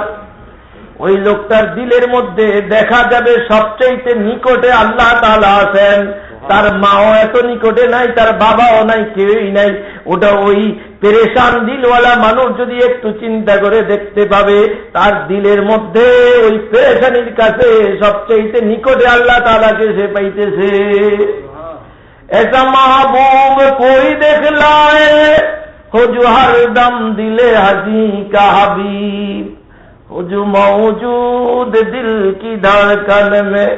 ওই লোকটার দিলের মধ্যে দেখা যাবে সবচেয়ে নিকটে আল্লাহ তাআলা আছেন। তার মাও এত নিকটে নাই, তার বাবাও নাই, কেউই নাই। ওটা ওই পেরেশান দিলওয়ালা মানুষ যদি একটু চিন্তা করে দেখতে পাবে, তার দিলের মধ্যে ওই পেরেশানির কাছে সবচেয়ে নিকটে আল্লাহ তাআলাকে সে পাইতেছে। ऐसा महबूब कोई देख लाए हो जो हरदम दिले हजी का हबीब हो जो मौजूद दिल की धड़कन में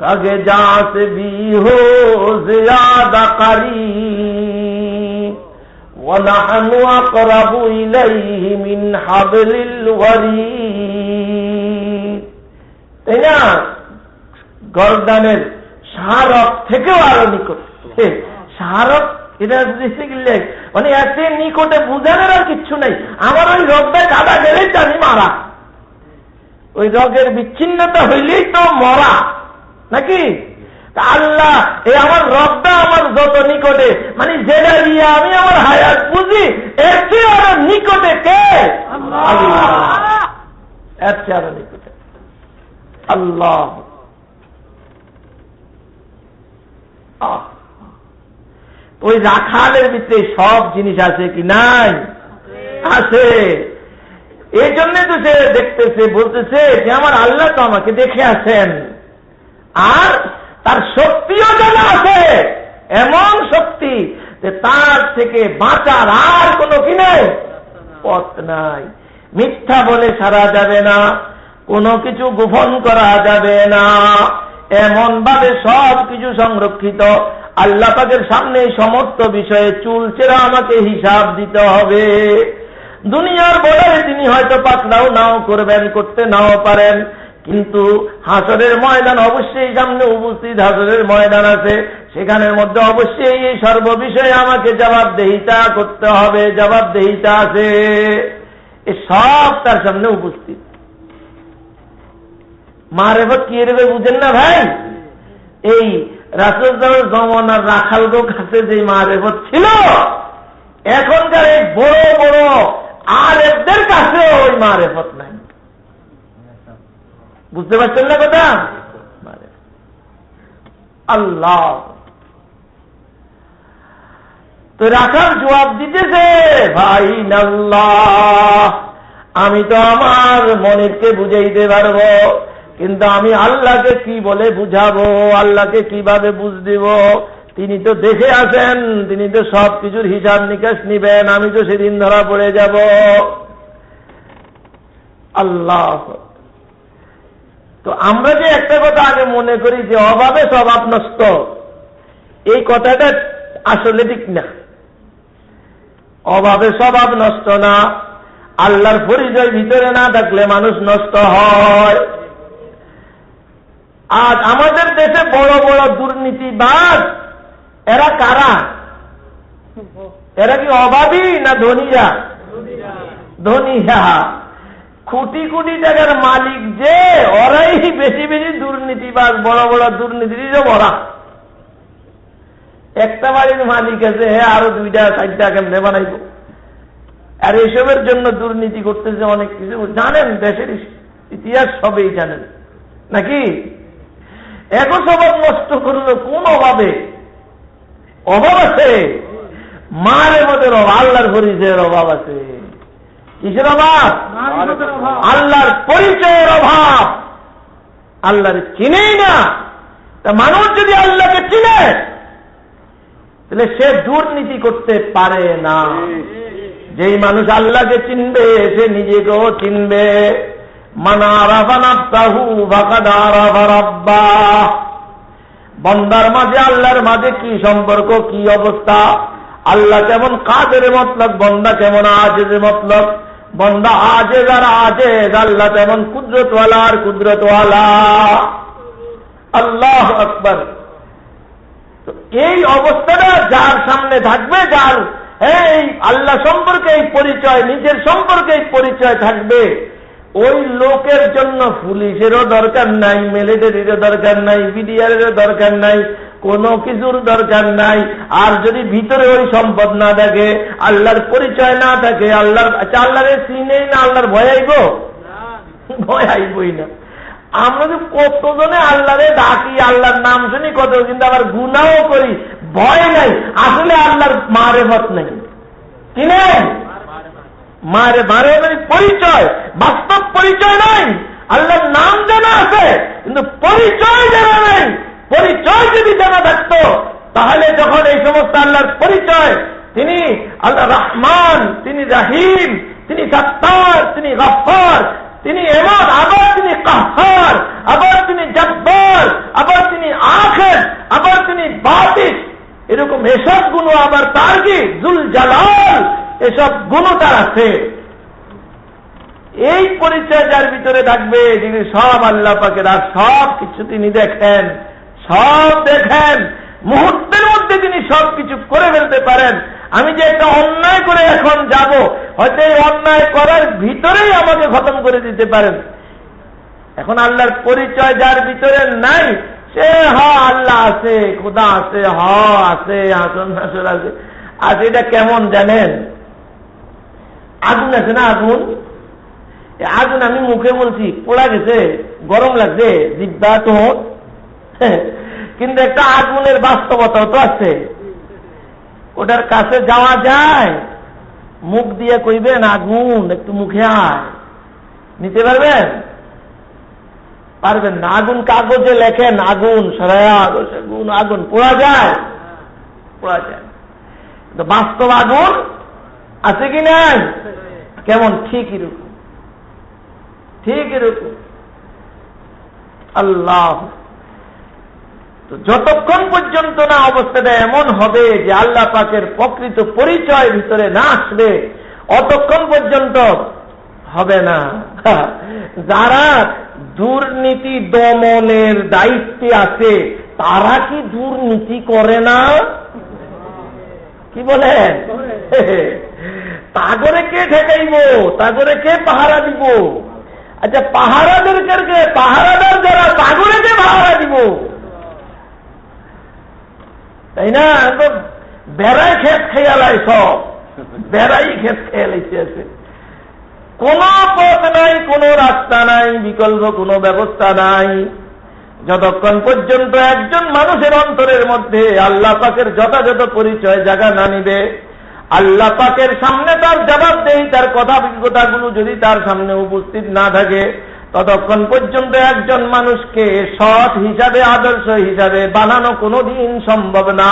रगे जां से भी हो ज्यादा करीब वनहनु अक़रबु इलैहि मिन हब्लिल वरीद। তাই না? গর্দানের শাহরগ থেকেও আরো নিকট শাহরগ। এটা বুঝতে গেলে মানে এত নিকটে বুঝানোর আর কিচ্ছু নাই। আমার ওই রোগটা কাদা গেলেই তো আমি মারা, ওই রোগের বিচ্ছিন্নতা হইলেই তো মরা, নাকি? আল্লাহ এই আমার রবটা আমার যত নিকটে, মানে যেটা দিয়ে আমি আমার হায়াত বুঝি, এর চেয়ে আরো নিকটে কে? আল্লাহ। এর চেয়ে আরো নিকটে আল্লাহ। ওই রাখালের ভিতরে সব জিনিস আছে কি নাই? আছে। এই জন্য তো সে দেখতেছে, বলতেছে যে আমার আল্লাহ তো আমাকে দেখে আছেন, আর তার শক্তিও জানা আছে, এমন শক্তি যে তার থেকে বাঁচার আর কোনো কি নাই, পথ নাই। মিথ্যা বলে সারা যাবে না, কোনো কিছু গোপন করা যাবে না, এমন ভাবে সব কিছু সংরক্ষিত। আল্লাহ পাকের সামনে সমস্ত বিষয়ে চুলচেরা আমাকে হিসাব দিতে হবে। দুনিয়ার বলে তিনি হয়তো পাকড়াও নাও করবেন, করতে নাও পারেন, কিন্তু হাসরের ময়দান অবশ্যই সামনে উপস্থিত। হাসরের ময়দান আছে, সেখানের মধ্যে অবশ্যই এই সর্ববিষয়ে আমাকে জবাবদেহিতা করতে হবে। জবাবদেহিতা আছে, এ সব তার সামনে উপস্থিত। মারেফত কি রে বুঝেন না ভাই? এই রাসূলুল্লাহ জমানার রাখালগো কাছে যে মারেফত ছিল, এখনকার এই বড় বড় আলেমদের কাছে ওই মারেফত নাই। বুঝতে পারছেন না কথা? আল্লাহ তো রাখাল জবাব দিতেছে, ভাই আল্লাহ, আমি তো আমার মনেরকে বুঝাইতে পারবো, কিন্তু আমি আল্লাহকে কি বলে বুঝাবো? আল্লাহকে কিভাবে বুঝ দিব? তিনি তো দেখে আছেন, তিনি তো সব কিছুর হিসাব নিকাশ নিবেন, আমি তো সেদিন ধরা পড়ে যাব। আল্লাহ। তো আমরা যে একটা কথা আগে মনে করি যে অভাবে স্বভাব নষ্ট, এই কথাটা আসলে ঠিক না। অভাবে স্বভাব নষ্ট না, আল্লাহর পরিচয় ভিতরে না থাকলে মানুষ নষ্ট হয়। আজ আমাদের দেশে বড় বড় দুর্নীতিবাজ, এরা কারা? এরা কি অভাবী না ধনীরা? ধনীরা। কোটি কোটি টাকার মালিক যে, ওরাই বেশি বেশি দুর্নীতিবাজ, বড় বড় দুর্নীতির বড়া। একটা বাড়ির মালিক আছে, হ্যাঁ আরো 2টা 4টা কেমনে বানাইব। আর এসবের জন্য দুর্নীতি করতেছে অনেক কিছু। জানেন দেশের ইতিহাস সবই জানেন নাকি? এখন স্বভাব নষ্ট করলো কোন অভাবে? অভাব আছে, মায়ের মধ্যে আল্লাহর পরিচয়ের অভাব আছে। কিসের অভাব? আল্লাহর পরিচয়ের অভাব। আল্লাহর চিনেই না। তা মানুষ যদি আল্লাহকে চিনে, তাহলে সে দুর্নীতি করতে পারে না। যেই মানুষ আল্লাহকে চিনবে, সে নিজেকেও চিনবে। মান আরাফা নাফসাহু ফাকাদ আরাফা রাব্বাহ। বান্দার মাঝে আল্লাহর মাঝে কি সম্পর্ক, কি অবস্থা, আল্লাহ কেমন কাদের মতলব, বান্দা কেমন আজেজ মতলব। বান্দা আজেজ আর আজেজ, আল্লাহ তেমন কুদরতওয়ালা আর কুদরতওয়ালা। আল্লাহু আকবার। তো এই অবস্থাটা যার সামনে থাকবে, যার এই আল্লাহ সম্পর্কে এই পরিচয়, নিজের সম্পর্কে এই পরিচয় থাকবে, ওই লোকের জন্য পুলিশেরও দরকার নাই, মিলিটারিরও দরকার নাই, বিডিআরেরও দরকার নাই, কোনো কিছুর দরকার নাই। আর যদি ভিতরে ওই সম্পদ না থাকে, আল্লাহর পরিচয় না থাকে, আল্লাহরে চিনেই না, আল্লাহর ভয় আইব? ভয় আইবই না। আমরা যে কতজনে আল্লাহরে ডাকি, আল্লাহর নাম শুনি কত, কিন্তু আবার গুনাও করি, ভয় নাই, আসলে আল্লাহর মারেফত নেই। কি নেই? মারে পরিচয়, বাস্তব পরিচয় নাই। আল্লাহর নাম জানা আছে, কিন্তু পরিচয় জানা নাই। পরিচয় যদি জানা থাকতো, তাহলে যখন এই সমস্ত আল্লাহর পরিচয়, তিনি আল্লাহ রহমান, তিনি রাহিম, তিনি সাত্তার, তিনি গফফার, তিনি এমন, আবার তিনি কাহ্হার, আবার তিনি জব্বার, আবার তিনি আখির, আবার তিনি বাতিস, এরকম এসব গুণ আবার তার কি জুল জালাল, এসব গুণ তার আছে। এই পরিচয় যার ভিতরে থাকবে, যিনি সব আল্লাহ পাকের, আর সব কিছু তিনি দেখেন, সব দেখেন, মুহূর্তের মধ্যে তিনি সব কিছু করে ফেলতে পারেন। আমি যে একটা অন্যায় করে এখন যাব, হয়তো এই অন্যায় করার ভিতরেই আমাকে খতম করে দিতে পারেন। এখন আল্লাহর পরিচয় যার ভিতরে নাই, সে আল্লাহ আছে, খোদা আছে, আছে, আসন আসর আছে। আজ এটা কেমন জানেন? আগুন আছে না, আগুন, আগুন আমি মুখে বলছি, পোড়া গেছে, গরম লাগছে, জিব্বা তো, কিন্তু একটা আগুনের বাস্তবতাও তো আছে। ওটার কাছে যাওয়া যায়? মুখ দিয়ে কইবেন আগুন, একটু মুখে আয়, নিতে পারবেন? পারবেন না। আগুন কাগজে লেখেন, আগুন সরায়া, আগুন, আগুন পোড়া যায়? পোড়া যায়। বাস্তব আগুন আছে কি নাই? কেমন? ঠিক এরকম, ঠিক এরকম। আল্লাহ, যতক্ষণ পর্যন্ত না অবস্থাটা এমন হবে যে আল্লাহ পাকের প্রকৃত পরিচয় ভিতরে না আসবে, অতক্ষণ পর্যন্ত হবে না। যারা দুর্নীতি দমনের দায়িত্বে আছে, তারা কি দুর্নীতি করে না? কি বলেন? তাগরে কে ঠেকাইব? তাগরে কে পাহারা দিব? আচ্ছা, পাহারাদেরকে, পাহারাদার যারা, তাগরে কে পাহারা দিব? তাই না? বেড়াই ক্ষেত খেয়ালাই, সব বেড়াই ক্ষেত খেয়ালাইতে আছে। কোন পথ নাই, কোন রাস্তা নাই, বিকল্প কোন ব্যবস্থা নাই। যতক্ষণ পর্যন্ত একজন মানুষের অন্তরের মধ্যে আল্লাহ পাকের যথাযথ পরিচয় জায়গা না নিবে, আল্লাহ পাকের সামনে তার জবাবদেহি, তার কথা অভিজ্ঞতাগুলো যদি তার সামনে উপস্থিত না থাকে, ততক্ষণ পর্যন্ত একজন মানুষকে সৎ হিসাবে, আদর্শ হিসাবে বানানো কোনোদিন সম্ভব না।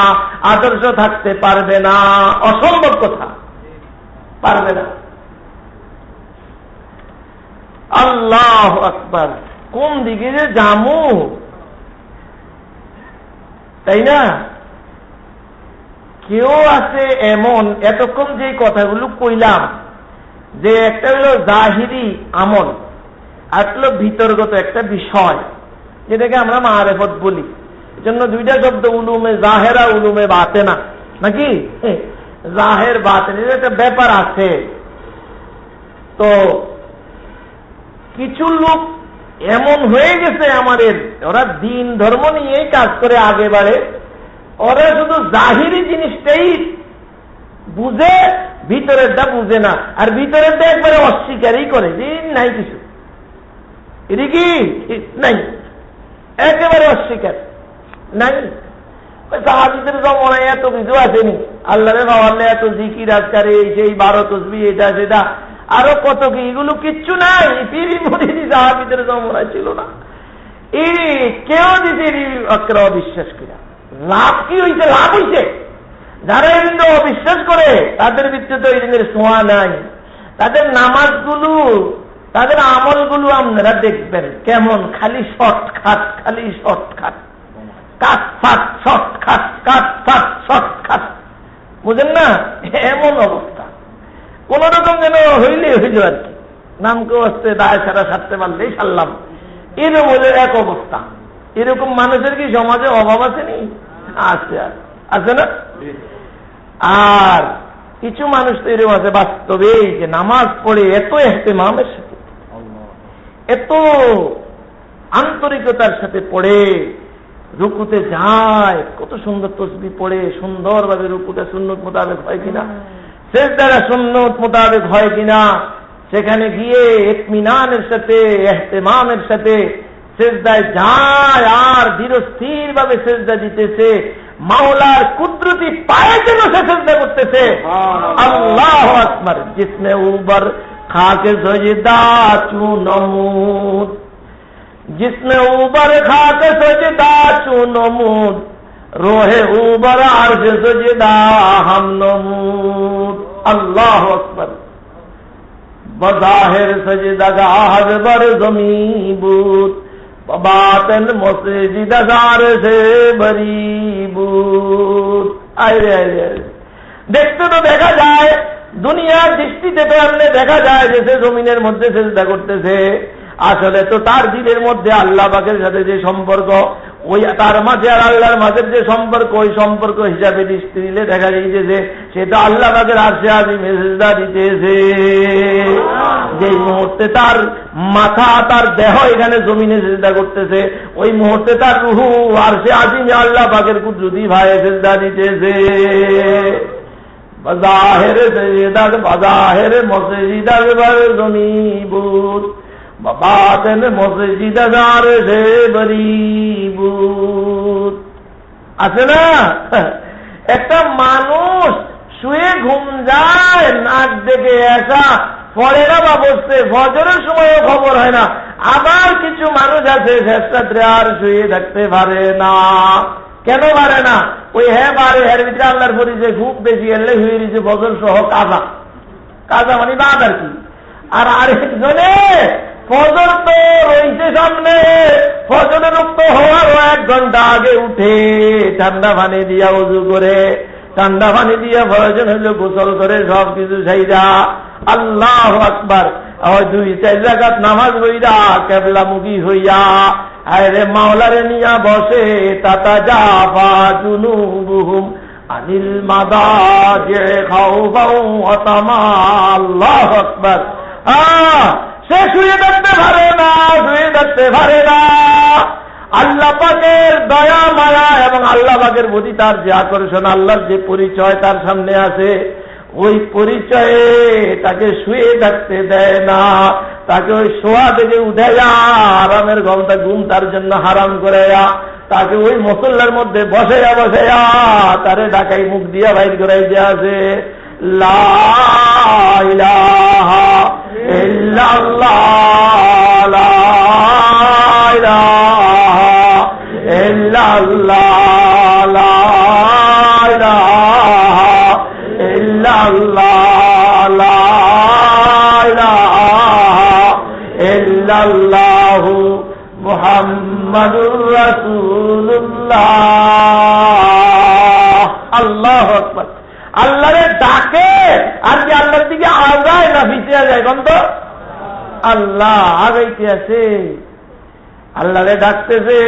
আদর্শ থাকতে পারবে না, অসম্ভব কথা, পারবে না। আল্লাহু আকবার, কোন দিকে যে যামু, তাই না? কেউ আছে এমন, এতক্ষণ যে কথাগুলো কইলাম, যে একটা হলো জাহিরি আমল, আর হলো ভিতরগত একটা বিষয়, যেটাকে আমরা মারেফত বলি। এজন্য দুইটা শব্দ, উলুমে জাহেরা, উলুমে বাতেনা, নাকি? জাহের বাতেন, একটা ব্যাপার আছে। তো কিছু লোক এমন হয়ে গেছে আমাদের, ওরা দিন ধর্ম নিয়েই কাজ করে আগে বাড়ে, ওরা শুধু জাহিরি জিনিসটাই বুঝে, ভিতরেরটা বুঝে না। আর ভিতরেরটা একবারে অস্বীকারই করে, যে নাই কিছু, এটি কি নাই, একেবারে অস্বীকার নাই। সাহাবীদের জমানায় এত কিছু আসেনি, আল্লাহরে ভাবালে এত জিকির আজকারে, এই সেই 12 তসবিহ, এটা সেটা, আরো কত কি, এগুলো কিচ্ছু নাই। সাহাবীদের জমানায় ছিল না। এই কেউ দিতে অবিশ্বাস কিনা লাভ কি হইছে? লাভ হইছে যারা এই দিন অবিশ্বাস করে, তাদের ভিতরে তো এই দিনের ছোঁয়া নাই। তাদের নামাজগুলো, তাদের আমলগুলো আপনারা দেখবেন কেমন, খালি শর্টকাট, খালি শর্টকাট, কাটফাট শর্টকাট, কাটফাট শর্টকাট, বুঝেন না? এমন অবস্থা, কোন রকম যেন হইলে হইল আর কি, নামকেও আসতে দায় সারা সারতে পারলেই সারলাম, এরকম হইলে এক অবস্থা। এরকম মানুষের কি সমাজে অভাব আছে নি? আছে আছে না? আর কিছু মানুষ তো এরকম আছে বাস্তবে যে নামাজ পড়ে এত ইহতিমামের সাথে, এত আন্তরিকতার সাথে পড়ে, রুকুতে যায়, কত সুন্দর তাসবিহ পড়ে, সুন্দরভাবে রুকুটা সুন্নত মোতাবেক হয় কিনা, সিজদাটা সুন্নত মোতাবেক হয় কিনা, সেখানে গিয়ে ইতমিনানের সাথে ইহতিমামের সাথে সিজদায় যায় আর ধীরস্থির ভাবে সিজদা দিতেছে, মাওলার কুদরতি পায়ে যেন সে সিজদা করতেছে। আল্লাহু আকবার। জিসমে উবার খাকে সজদা চুনমুদ, जिसमें ऊबर खाके सजदा चुनमूद, रोहे ऊबर अर्श सजदा हम नमूद। अल्लाह अकबर। बज़ाहिर सजदगाह बर ज़मीबूद, बातिन मस्जिदगार से बरीबूद। आए देखते तो देखा जाए, দুনিয়ার দৃষ্টিতে তো এমনি দেখা যায় যে সে জমিনের মধ্যে সিজদা করতেছে, আসলে তো তার দিলের মধ্যে আল্লাহ পাকের সাথে যে সম্পর্ক, ওই তার মাঝে আর আল্লাহর মাঝের যে সম্পর্ক, ওই সম্পর্ক হিসাবে দৃষ্টি দিলে দেখা যাচ্ছে যে সে তো আল্লাহ পাকের আরশে আযিমে সিজদা দিতেছে। যে মুহূর্তে তার মাথা, তার দেহ এখানে জমিনে সিজদা করতেছে, ওই মুহূর্তে তার রূহ আরশে আযিমে আল্লাহ পাকের কুদরতি ভাবে সিজদা দিতেছে। বাজাহের সিজদা বাজাহের মসজিদার বার জমিবুত, বাতেন মসজিদার সে বরিবুত। আছে না? একটা মানুষ শুয়ে ঘুম যায়, নাক দেখে আসা পরে না বা বসতে, ফজরের সময়ও খবর হয় না। আবার কিছু মানুষ আছে শেষ রাত্রে আর শুয়ে থাকতে পারে না। কেন পারে না? ওই হ্যাঁ পারে, এর ভিতরে আল্লাহর পরিচয় খুব বেশি, এলে হয়ে রয়েছে ফজর সহ কাজা। কাজা মানে বাদ আর কি। আর আরেকজনে ফজর তো রয়েছে সামনে, ফজরের উক্ত হওয়ারও 1 ঘন্টা আগে উঠে ঠান্ডা পানি দিয়া ওযু করে, ঠান্ডা পানি দিয়া প্রয়োজন হইল গোসল করে সব কিছু সাইরা আল্লাহু আকবার 2-4 রাকাত নামাজ পড়িয়া কিবলামুখী হইয়া আরে মাওলারে নিয়া বসে, তাতা জাফা জুনুবুহুম আনিল মাদাজি খাউফাও ওয়া তামা। আল্লাহু আকবার। সে শুয়ে থাকতে পারে না, শুয়ে থাকতে পারে না। আল্লাহ পাকের দয়া মায়া এবং আল্লাহ পাকের প্রতি তার যে আকর্ষণ, আল্লাহর যে পরিচয় তার সামনে আছে, ওই পরিচয়ে তাকে শুয়ে থাকতে দেয় না। তাকে ওই শোয়া থেকে উঠে আরামের ঘুম তার জন্য হারাম করে, তাকে ওই মুসল্লার মধ্যে বসাইয়া তারে ঢাকাই মুখ দিয়া বাইর করাই দিয়ে আছে। লা ইলাহা ইল্লাল্লাহ, লা ইলাহা ইল্লাল্লাহ, লা ইলাহা ইল্লাল্লাহ, লা ইলাহা ইল্লাল্লাহু মুহাম্মাদুর রাসূলুল্লাহ। আল্লাহু আকবার। আল্লাহরে ডাকে আর কি আল্লাহর দিকে আগায় না পিছিয়ে যায়? বন্ধ। আল্লাহ আগাইতে আছে, আল্লাহরে ডাকতেছে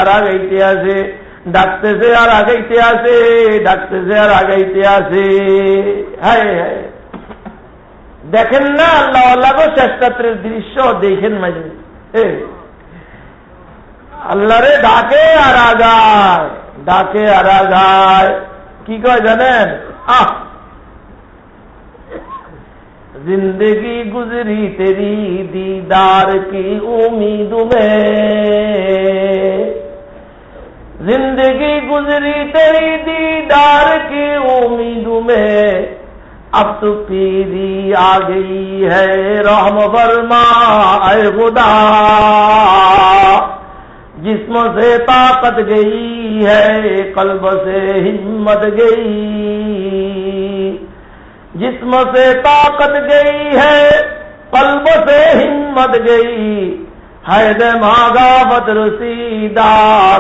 আর আগাইতে আছে, ডাকতেছে আর আগাইতে আছে, ডাকতেছে আর আগাইতে আছে। হায় হায়, দেখেন না আল্লাহ আল্লাহ শেষ রাত্রের দৃশ্য দেখেন মাঝে। আল্লাহরে ডাকে আর আগায়, ডাকে আর আগায়। কি কয় জানেন? जिंदगी गुजरी तेरी दीदार की उम्मीद में, जिंदगी गुजरी तेरी दीदार की उम्मीद में, अब तो पीरी आ गई है रहम फरमा ऐ खुदा, जिस्म से ताकत गई है कल्ब से हिम्मत गई, जिस्म से ताकत गई है कल्ब से हिम्मत गई, हैद मागावत रसीदा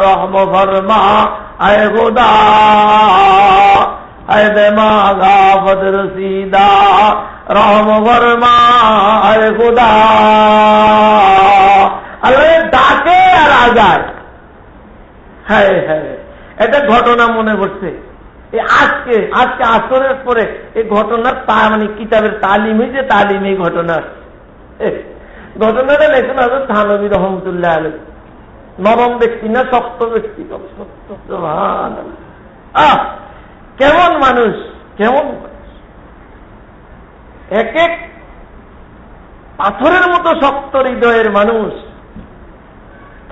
रहम फरमा ऐ खुदा, हैद मागावत रसीदा रहम फरमा ऐ खुदा। अल्लाह डाके আর আগায়। হ্যাঁ হ্যাঁ, একটা ঘটনা মনে পড়ছে। আজকে আসরের পরে এই ঘটনার মানে কিতাবের তালিম হয়েছে, তালিম এই ঘটনাটা লেখেন হযরত থানভী রহমতুল্লাহ আলাইহি। নরম ব্যক্তি না শক্ত ব্যক্তি? কেমন মানুষ, কেমন এক এক পাথরের মতো শক্ত হৃদয়ের মানুষ।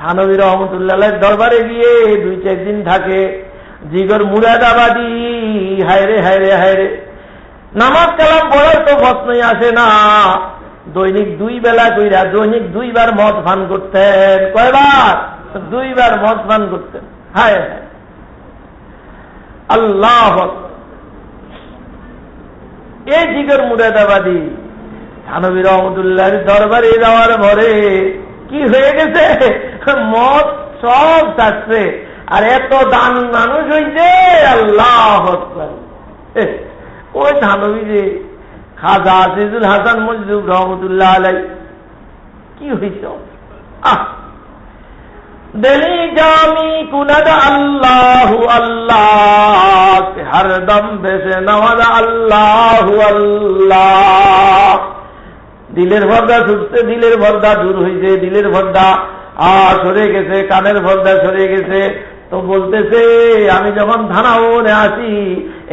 থানভী রহমতুল্লাহ আলাইহির দরবারে গিয়ে 2-4 দিন থাকে। জিগর মুরাদাবাদী, হায়রে হায়রে হায়রে, নামাজ কালাম পড়ার তো প্রশ্নই আসে না। দৈনিক 2 বেলা কইরা দৈনিক 2 বার মদ পান করতেন। কয়বার? 2 বার মদ পান করতেন। হায় হায়, আল্লাহ। এই জিগর মুরাদাবাদী থানভী রহমতুল্লাহর দরবারে যাওয়ার পরে কি হয়ে গেছে? মদ সব চাচ্ছে, আর এত দামি মানুষ হইছে, আল্লাহ আকবার। ওই থানভী যে খাজা আজিজুল হাসান মজদুব রহমতুল্লাহ আলাইহি, কি হইছে? দিলি জামি কুনাদ আল্লাহু আল্লাহ, হরদম বেশে নওয়াজ আল্লাহু আল্লাহ। দিলের পর্দা ছুটছে, দিলের পর্দা দূর হয়েছে, দিলের পর্দা সরে গেছে, কানের পর্দা সরে গেছে। তো বলতেছে, আমি যখন থানাওনে আসি,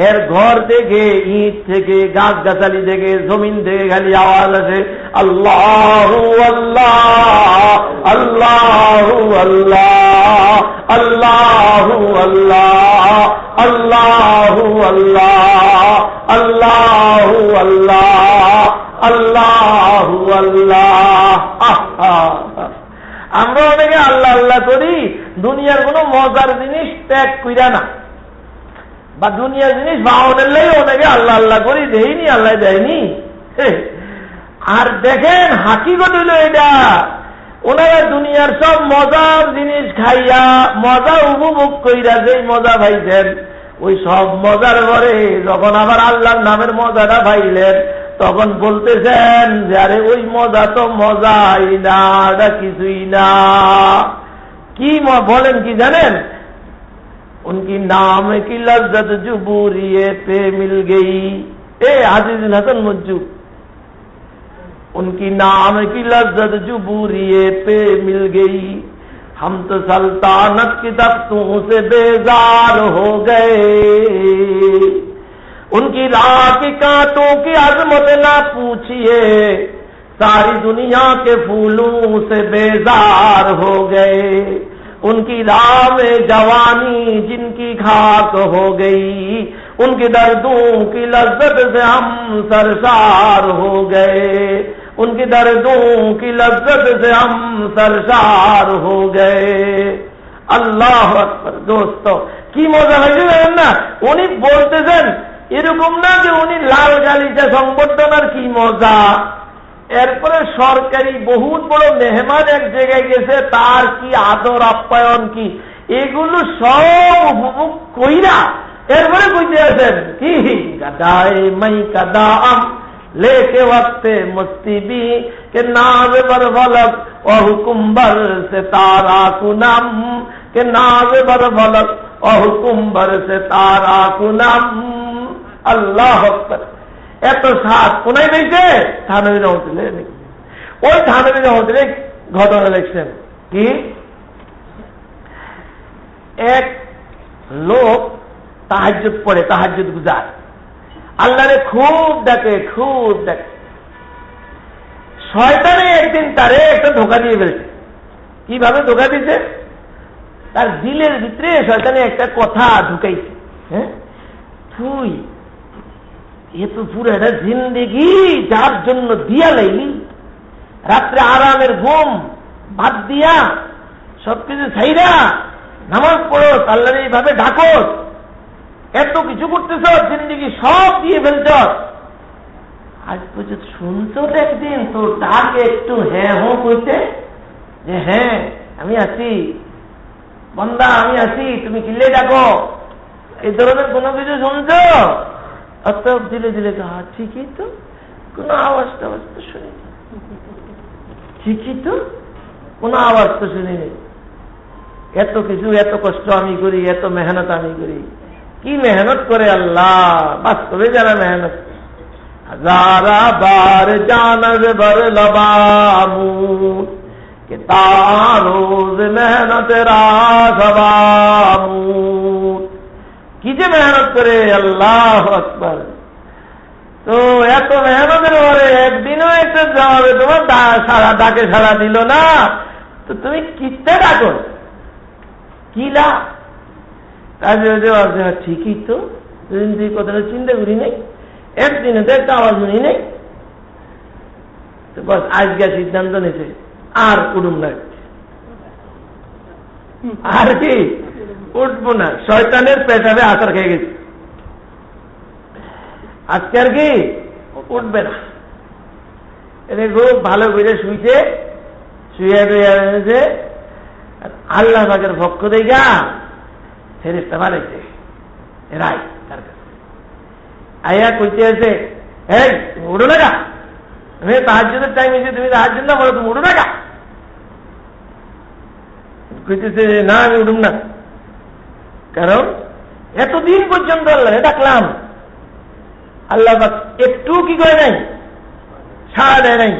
এর ঘর থেকে, ইট থেকে, গাছ গাছালি থেকে, জমিন থেকে খালি আওয়াজ আছে, আল্লাহু আল্লাহ, আল্লাহু আল্লাহ, আল্লাহু আল্লাহ, আল্লাহু আল্লাহ, আল্লাহু আল্লাহ, আল্লাহু আল্লাহ। আমরা অনেকে আল্লাহ আল্লাহ করি, দুনিয়ার কোন মজার জিনিস ত্যাগ কইরা না, বা দুনিয়ার জিনিস বাহনের লাই অনেকে আল্লাহ আল্লাহ করি, দেয়নি, আল্লাহ দেয়নি। আর দেখেন হাকিকত হইল এটা, ওনারা দুনিয়ার সব মজার জিনিস খাইয়া মজা উপভোগ কইরা যেই মজা পাইছেন, ওই সব মজার পরে যখন আবার আল্লাহর নামের মজাটা পাইলেন, তখন বলতেছেন যে আরে ওই মজা তো মজাই না, এটা কিছুই না। কি বলেন কি জানেন? उनकी नाम की लज्जत जुबूरिये पे मिल गई। আজিজুল হাসান মজ্জু, उनकी नाम की लज्जत जुबूरिये पे मिल गई, हम तो सल्तानत की तख्तों से बेजार हो गए, उनकी राह की कांटों की अजमत ना पूछिए, सारी दुनिया के फूलों से बेजार हो गए, उनकी राह में जवानी जिनकी खाक हो गई, उनके दर्दों की लज्जत से हम सरसार हो गए, उनके दर्दों की लज्जत से हम सरसार हो गए। আল্লাহু আকবার। দোস্ত কি মজা হয়েছে জানেন না? উনি বলতেছেন এরকম না যে উনি লাল গালিচা সংবর্ধনার কি মজা, এরপরে সরকারি বহুত বড় মেহমান এক জায়গায় গেছে, তার কি আদর আপ্যায়ন, কি এগুলো সব উপভোগ কইরা এরপরে কইতে আছেন কি গাদায়ে মাই কাদাম लेके वक्त मस्ती भी के नाज बर फलक और हुकुम्बर से तारा कुनम, के नाज बर फलक और हुकुम्बर से तारा कुनम। আল্লাহ আকবার। এত সাত কোনায় দেখছে থানভী রহমতুল্লাহ। ওই থানভী রহমতুল্লাহ ঘটনা দেখছেন কি, এক লোক তাহাজ্জুদ পড়ে, তাহাজ্জুদ গুজার, আল্লাহরে খুব ডাকে, খুব ডাকে। শয়তানে একদিন তারে একটা ধোঁকা দিয়ে ফেলছে। কিভাবে ধোঁকা দিছে? তার দিলের ভিতরে শয়তানে একটা কথা ঢুকাইছে, হ্যাঁ তুই এ তো পুরো একটা জিন্দেগি যার জন্য দিয়া লাইলি, রাত্রে আরামের ঘুম বাদ দিয়া সবকিছু ছাইরা নামাজ পড়ো, আল্লাহর এইভাবে ডাকো, এত কিছু করতেছ, জিন্দেগি সব দিয়ে ফেলছ, আজ পর্যন্ত শুনছো তো একদিন তো ডাকে একটু হ্যাঁ হো কইতে যে হ্যাঁ আমি আছি বন্দা, আমি আছি, তুমি কিলে ডাকো, এই ধরনের কোনো কিছু শুনছো? অত দিলে দিলে ঠিকই তো, কোন আওয়াজ টাওয়াজ তো শুনিনি, ঠিকই তো, কোন আওয়াজ তো শুনিনি। এত কিছু, এত কষ্ট আমি করি, এত মেহনত আমি করি। কি মেহনত করে আল্লাহ, বাস্তবে যারা মেহনত হাজারা বার জানজ বার লবামুদ কে তারোজ মেহনত রাসবামুদ, কি যে মেহনত করে, আল্লাহ আকবার। তো এত মেহনতের পরে একদিনও একটা জবাবে তোমার সারা ডাকে সারা দিল না, তো তুমি কিতে ডাকো, কি লাভ? কাজে ঠিকই তো, তুই কথাটা চিন্তা করি নাই, একদিনে তো একটা আওয়াজ শুনি নাই, তো বস আজকে সিদ্ধান্ত নিছে আর উঠুম না, আর কি উঠবো না, শয়তানের পেটাবে আসার খেয়ে গেছে, আজকে আর কি উঠবে না। এদের খুব ভালো করে শুইছে, শুয়ে শুয়ে আল্লাহ পাকের পক্ষ দেখা ফেরেশতা বাড়াইছে রাই তার কাছে আয়া কইতে আছে, এই তুমি উঠো না, আমি তাহাজ্জুদের টাইম এসে তুমি তাহাজ্জুদ না বলো, তুমি উঠো না, কইতেছে না আমি উঠুম না, কারণ এতদিন পর্যন্ত আল্লাহ ডাকলাম, আল্লাহ একটু কি করে নাই, সাড়া দেয় নাই,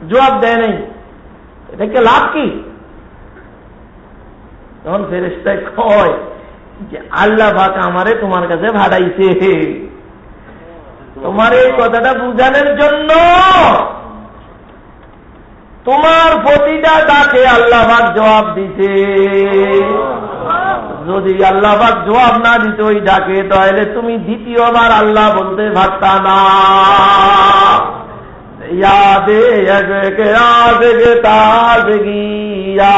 জবাব দেয় নাই, এটাকে লাভ কি? তখন ফেরেশতায় কয় যে আল্লাহ পাক আমারে তোমার কাছে ভাড়াইছে তোমার এই কথাটা বুঝানোর জন্য, তোমার প্রতিটা ডাকে আল্লাহ পাক জবাব দিছে। যদি আল্লাহ পাক জবাব না দিত ওই ডাকে, তাহলে তুমি দ্বিতীয়বার আল্লাহ বলতে পারতা না। यादे अजक आजग ताजगिया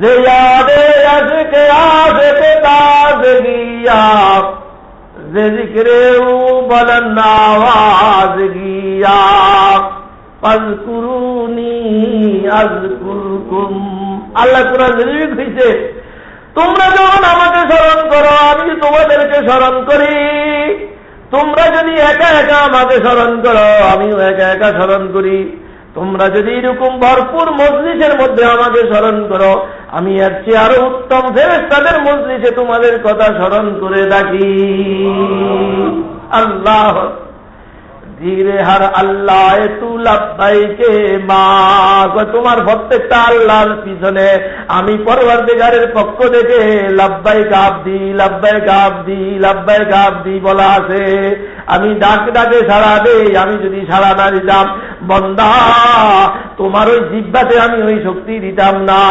जे यादे अजक आजग ताजगिया जे जिक्रे बुलंद आवाज़गिया फज़कुरूनी अज़कुरकुम। আল্লাহ কুরআন শরীফে কইছে, তোমরা যখন আমাকে স্মরণ করো আমি তোমাদেরকে স্মরণ করি, তোমরা যদি একা একা আমাকে স্মরণ করো আমিও একা একা স্মরণ করি, তোমরা যদি এরকম ভরপুর মজলিসের মধ্যে আমাকে স্মরণ করো, আমি এর চেয়ে আরো উত্তম ফেরেশতাদের মজলিসে তোমাদের কথা স্মরণ করে থাকি। আল্লাহ ধীরে হার আল্লাহ তু লাব্বাইকে মা, তোমার প্রত্যেকটা আল্লাহর পিছনে আমি পরওয়ারদিগারের পক্ষ থেকে লাব্বাইক আবদি লাব্বাইক আবদি লাব্বাইক আবদি বলা আছে। আমি ডাক ডাকে সাড়া দেই, আমি যদি সাড়া না দিতাম বন্দা তোমার ওই জিহ্বাতে আমি ওই শক্তি দিতাম না,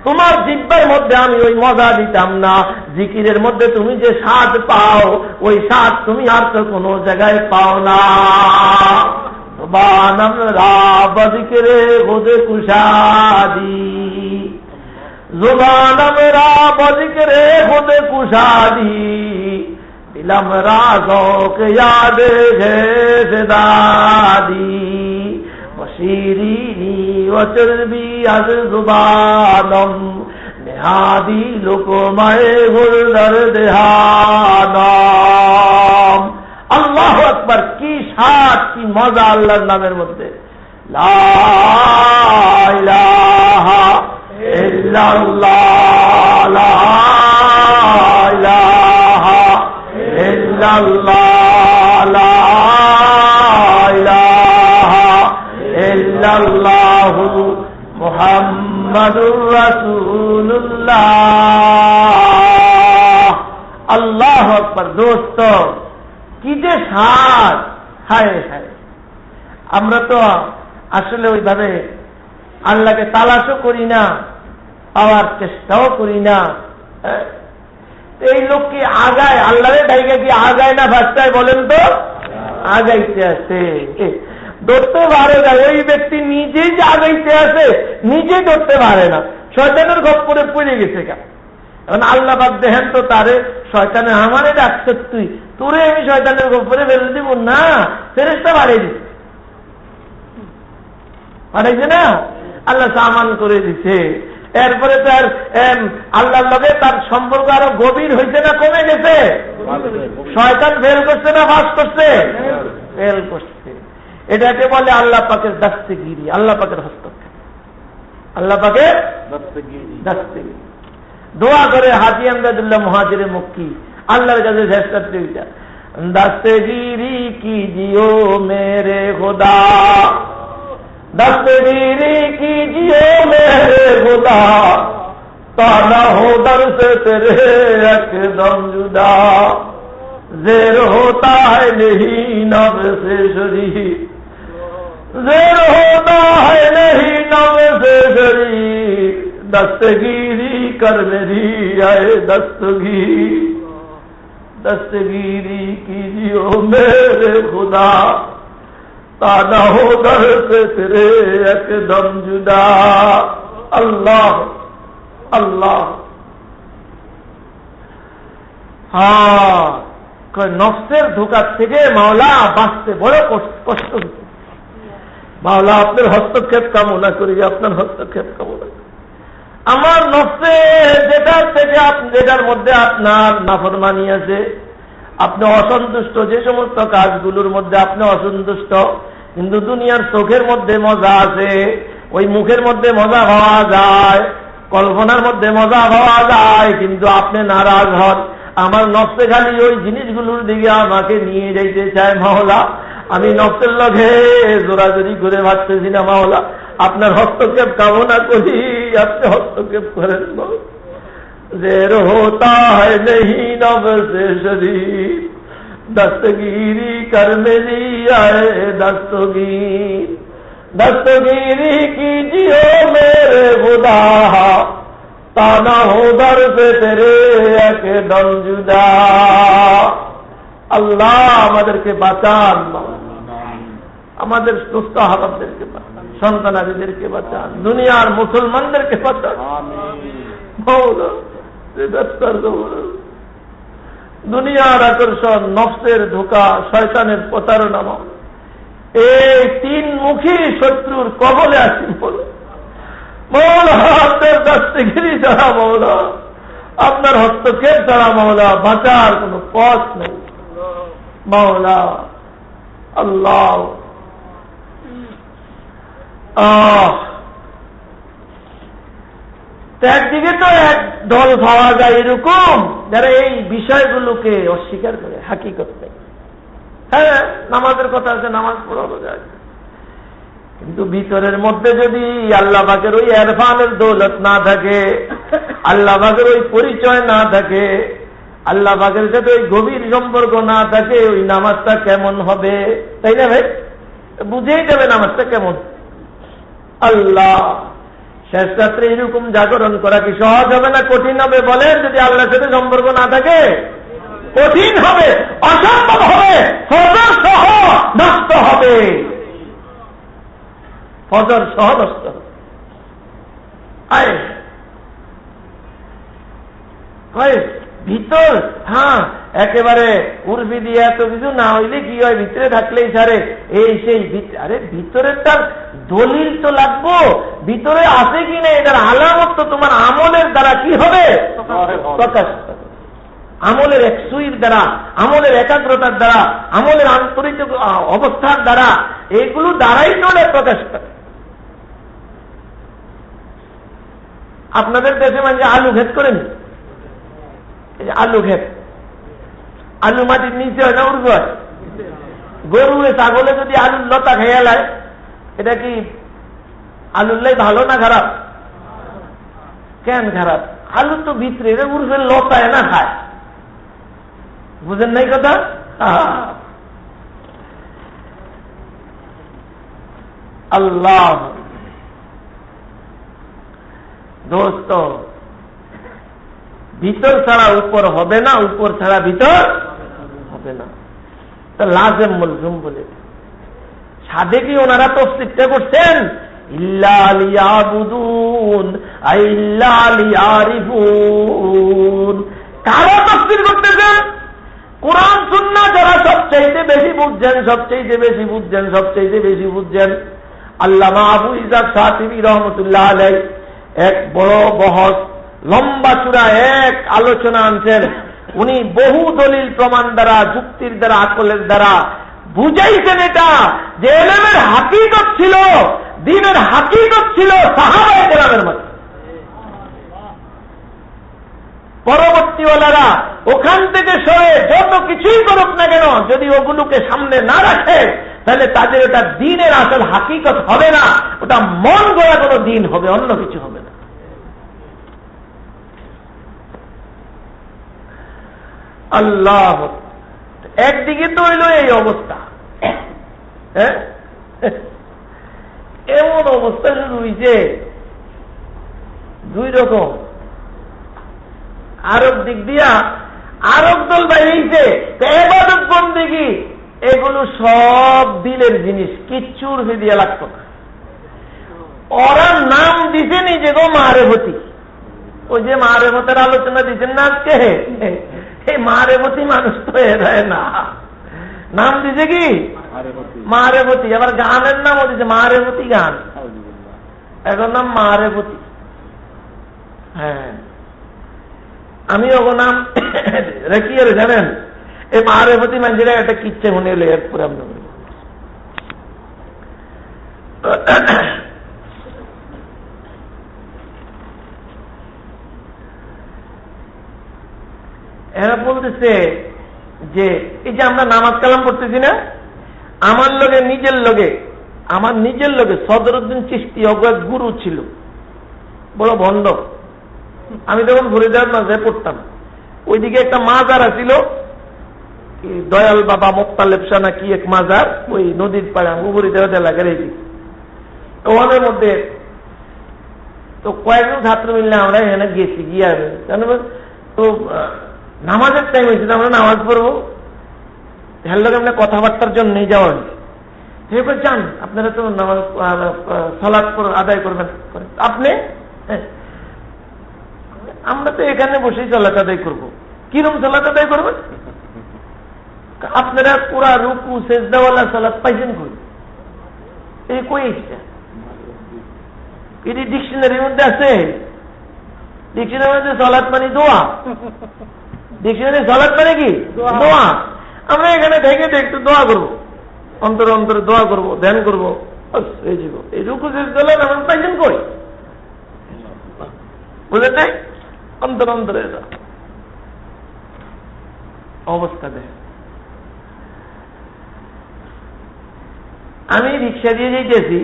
তোমার জিহ্বার মধ্যে আমি ওই মজা দিতাম না, জিকিরের মধ্যে তুমি যে স্বাদ পাও ওই স্বাদ তুমি আর তো কোনো জায়গায় পাও না। সুবহানাম রাব জিকিরে খুদে কুশাদি, जुबानम राब जिक्रे खुद कुशादी, दिलम राज़ोक याद है दादी, बशीरीनी व चर्बी अज जुबानम नेहादी लुकमाए गुलदर देहानम। আল্লাহ আকবার, কি স্বাদ, কি মজা আল্লাহর নামের মধ্যে। লা ইলাহা ইল্লাল্লাহ, লা ইলাহা ইল্লাল্লাহ, লা ইলাহা ইল্লাল্লাহু মুহাম্মাদুর রাসূলুল্লাহ। আল্লাহু আকবার। দোস্ত, কি যে স্বাদ, হায় হায়। আমরা তো আসলে ওইভাবে আল্লাহকে তালাশও করি না, পাওয়ার চেষ্টাও করি না। এই লোক কি আগায়, আল্লাহরে ডাইকা কি আগায় না ভাষায় বলেন তো? আগাইতে আছে, ধরতে পারে না। ওই ব্যক্তি নিজেই যে আগাইতে আছে নিজে ধরতে পারে না, শয়তানের গপ্পরে পড়ে গেছে। কেন? এখন আল্লাহ বাদ দেখেন তো তারে, শয়তানে আমারে ডাকছে, তুই তোরে আমি শয়তানের গপ্পরে ফেলে দিব না, ফেরেশতা বাড়াই দিচ্ছে, পাঠাইছে না, আল্লাহ সামান করে দিছে। এরপরে তার আল্লাহর লগে তার সম্পর্ক আরো গভীর হয়েছে না কমে গেছে? শয়তান ফেল করছে না পাস করছে? ফেল করছে। এটাকে বলে আল্লাহ পাকের দাস্তিগিরি, আল্লাহ পাকের হস্তক্ষেপ। আল্লাহ পাকে দস্তগিরি। দোয়া করে হাজী আমদাদুল্লাহ মুহাজিরে মক্কি আল্লাহর কাছে শেষটা দস্তগিরি कीजियो मेरे खुदा, दस्तगीरी कीजिए मेरे खुदा, ताना हो दर से तेरे एकदम जुदा, ज़ेर होता है नहीं नब से शरीर, ज़ेर होता है नहीं नब से शरीर, दस्तगीरी कर मेरी आए दस्तगीर, दस्तगीरी कीजिए मेरे खुदा, ताना हो दर से तेरे एकदम जुदा। अल्लाह अल्लाह। हाँ, নফসের ধোঁকা থেকে মাওলা বাঁচতে বড় কষ্ট হচ্ছে। মাওলা আপনার হস্তক্ষেপ কামনা করি, আপনার হস্তক্ষেপ কামনা করি। আমার নফসে যেটার থেকে যেটার মধ্যে আপনার নাফরমানি আছে, আপনি অসন্তুষ্ট, যে সমস্ত কাজগুলোর মধ্যে আপনি অসন্তুষ্ট, কিন্তু দুনিয়ার চোখের মধ্যে মজা আছে, ওই মুখের মধ্যে মজা পাওয়া যায়, কল্পনার মধ্যে মজা পাওয়া যায়, কিন্তু আপনি নারাজ হন। আমার নফসে খালি ওই জিনিসগুলোর দিকে আমাকে নিয়ে যাইতে চায় মাওলা। আমি নফসের লগে জোরাজোরি করে ভাবতেছি না মাওলা, আপনার হস্তক্ষেপ কামনা করি, আপনি হস্তক্ষেপ করেন। ज़ेर होता है नहीं नब से शरीर, दस्तगीरी कर मेरी आए दस्तगीर, दस्तगीरी कीजिए मेरे खुदा, ताना हो दर से तेरे एकदम जुदा। আল্লাহ আমাদেরকে বাঁচান, আমাদের সুস্থ হারামদেরকে বাঁচান, সন্তানাদিদেরকে বাঁচান, দুনিয়ার মুসলমানদেরকে বাঁচান। দুনিয়ার আকর্ষণ, নফসের ধোঁকা, শয়তানের প্রতারণা, এই তিন মুখী শত্রুর কবলে আসি বলো মৌলা। আপনার দস্তগিরি ছাড়া মৌলা, আপনার হস্তক্ষেপ ছাড়া মৌলা বাঁচার কোন পথ নেই মৌলা। আল্লাহ একদিকে তো এক দল পাওয়া যায় এরকম যারা এই বিষয়গুলোকে অস্বীকার করে, হাকিকত নেই। হ্যাঁ, নামাজের কথা আছে, নামাজ পড়ানো যায়, কিন্তু ভিতরের মধ্যে যদি আল্লাহ পাকের ওই ইরফানের দৌলত না থাকে, আল্লাহ পাকের ওই পরিচয় না থাকে, আল্লাহ পাকের সাথে ওই গভীর সম্পর্ক না থাকে, ওই নামাজটা কেমন হবে? তাই না ভাই? বুঝেই যাবে নামাজটা কেমন। আল্লাহ, শেষ রাত্রে এরকম জাগরণ করা কি সহজ হবে না কঠিন হবে বলেন? যদি আল্লাহর সাথে সম্পর্ক না থাকে কঠিন হবে, অসম্ভব হবে, ফজর সহ নষ্ট হবে, ফজর সহ নষ্ট হবে। ভিতর হ্যাঁ একেবারে উর্বি দিয়ে এত কিছু না হইলে কি হয়, ভিতরে থাকলেই ছাড়ে এই সেই। আরে ভিতরের তার দলিল তো লাগবো, ভিতরে আছে কি না এটার আলামত তো তোমার আমলের দ্বারা কি হবে প্রকাশ পাবে। আমলের একসুইর দ্বারা, আমলের একাগ্রতার দ্বারা, আমলের আন্তরিক অবস্থার দ্বারা, এইগুলো দ্বারাই চলে প্রকাশ পাবে। আপনাদের দেশে মানে আলু ক্ষেত করেন, আলু ক্ষেত, আলু মাটির নিচে হয় না উর্বর? গরু ছাগলে যদি আলুর লতা খেয়ে লায়, এটা কি আলুর লাই ভালো না খারাপ? কেন খারাপ? আলু তো ভিতরে উর্বের লতায় না খায়, বুঝেন নাই কথা? আল্লাহ দোস্ত, ভিতর ছাড়া উপর হবে না, উপর ছাড়া ভিতর হবে না। তা লাজেম মুলজুম বলে সাদে কি ওনারা তফসিরটা করছেন? ইল্লা লিয়াবুদুন ইল্লা লিয়ারিফুন, কারা তফসির করতেছেন? কোরআন সুন্নাহ যারা সবচাইতে বেশি বুঝছেন, সবচাইতে বেশি বুঝছেন, সবচাইতে বেশি বুঝছেন। আল্লামা আবু ইসহাক শাতিবী রহমতুল্লাহ আলাইহি এক বড় বহস, লম্বা চূড়া এক আলোচনা আনছেন। উনি বহু দলিল প্রমাণ দ্বারা, যুক্তির দ্বারা, আকলের দ্বারা বুঝাইছেন এটা যে ইলমের হাকিকত ছিল দ্বীনের হাকিকত ছিল সাহাবায়ে কেরামের মধ্যে। পরবর্তীওয়ালারা ওখান থেকে সরে যত কিছুই করুক না কেন, যদি ওগুলোকে সামনে না রাখে তাহলে তাদের ওটা দ্বীনের আসল হাকিকত হবে না, ওটা মন গড়া কোনো দ্বীন হবে, অন্য কিছু হবে না। আল্লাহ, একদিকে তো হইল এই অবস্থা, হ্যাঁ, এমন অবস্থা শুরু হয়েছে দুই রকম। আরব দিক দিয়া আরব দল বাইরেছে, ইবাদত বন্দেগী এগুলো সব দিলের জিনিস, কিচ্ছুর দিয়ে লাগতো না। ওরা নাম দিছে নিজে গো মারেফতি। ওই যে মারেফতের আলোচনা দিচ্ছেন না আজকে, এই মারেফতি মানুষ তো এরায় না, নাম দিছে কি মারেফতি। আবার গানের নামও দিছে মারেফতি গান, এখন নাম মারেফতি। হ্যাঁ, আমি ওগো নাম রেখি আর জানেন, এই মারেফতি মানুষেরা একটা কিচ্ছে মনে এলে এরপরে আমরা এরা বলতেছে যে এই যে আমরা নামাজ কালাম পড়তেছি না, আমার নিজের লগে সদরুদ্দিন চিশতি অজ্ঞাত গুরু ছিল, বড় ভণ্ড। আমি তখন ফরিদাবাদ মাঝে পড়তাম, ওইদিকে একটা মাজার আছিল, দয়াল বাবা মোক্তালেব শাহ না কি এক মাজার, ওই নদীর পাড়ে ফরিদাবাদ এলাকার এই ওখানের মধ্যে। তো কয়েকজন ছাত্র মিললে আমরা এখানে গেছি, গিয়ে তো নামাজের টাইম হয়েছিল, আমরা নামাজ পড়বো, হের লোক আমরা কথাবার্তার জন্য নিয়ে যাওয়া হয়েছে। যান আপনারা তো নামাজ সালাত আদায় করবেন, আপনি আমরা তো এখানে বসেই সালাত আদায় করবো। কিরকম সালাত আদায় করবেন? আপনারা পুরা রুকু সেজদাওয়ালা সালাত পাইছেন কই? এই কই এসছে? এটি ডিকশনারির মধ্যে আছে? ডিকশনারির মধ্যে সালাত মানে দোয়া, ডিকশনারি সালাত মানে কি দোয়া। আমরা এখানে থেকে একটু দোয়া করবো, অন্তরে অন্তরে দোয়া করবো, ধ্যান করবো, এই রুকু সেজদাওয়ালা নামাজ পাইছেন কই? বুঝলেন নাই? অন্তর অন্তরে অবস্থা দেয়। আমি রিক্সা দিয়ে যেতেছি,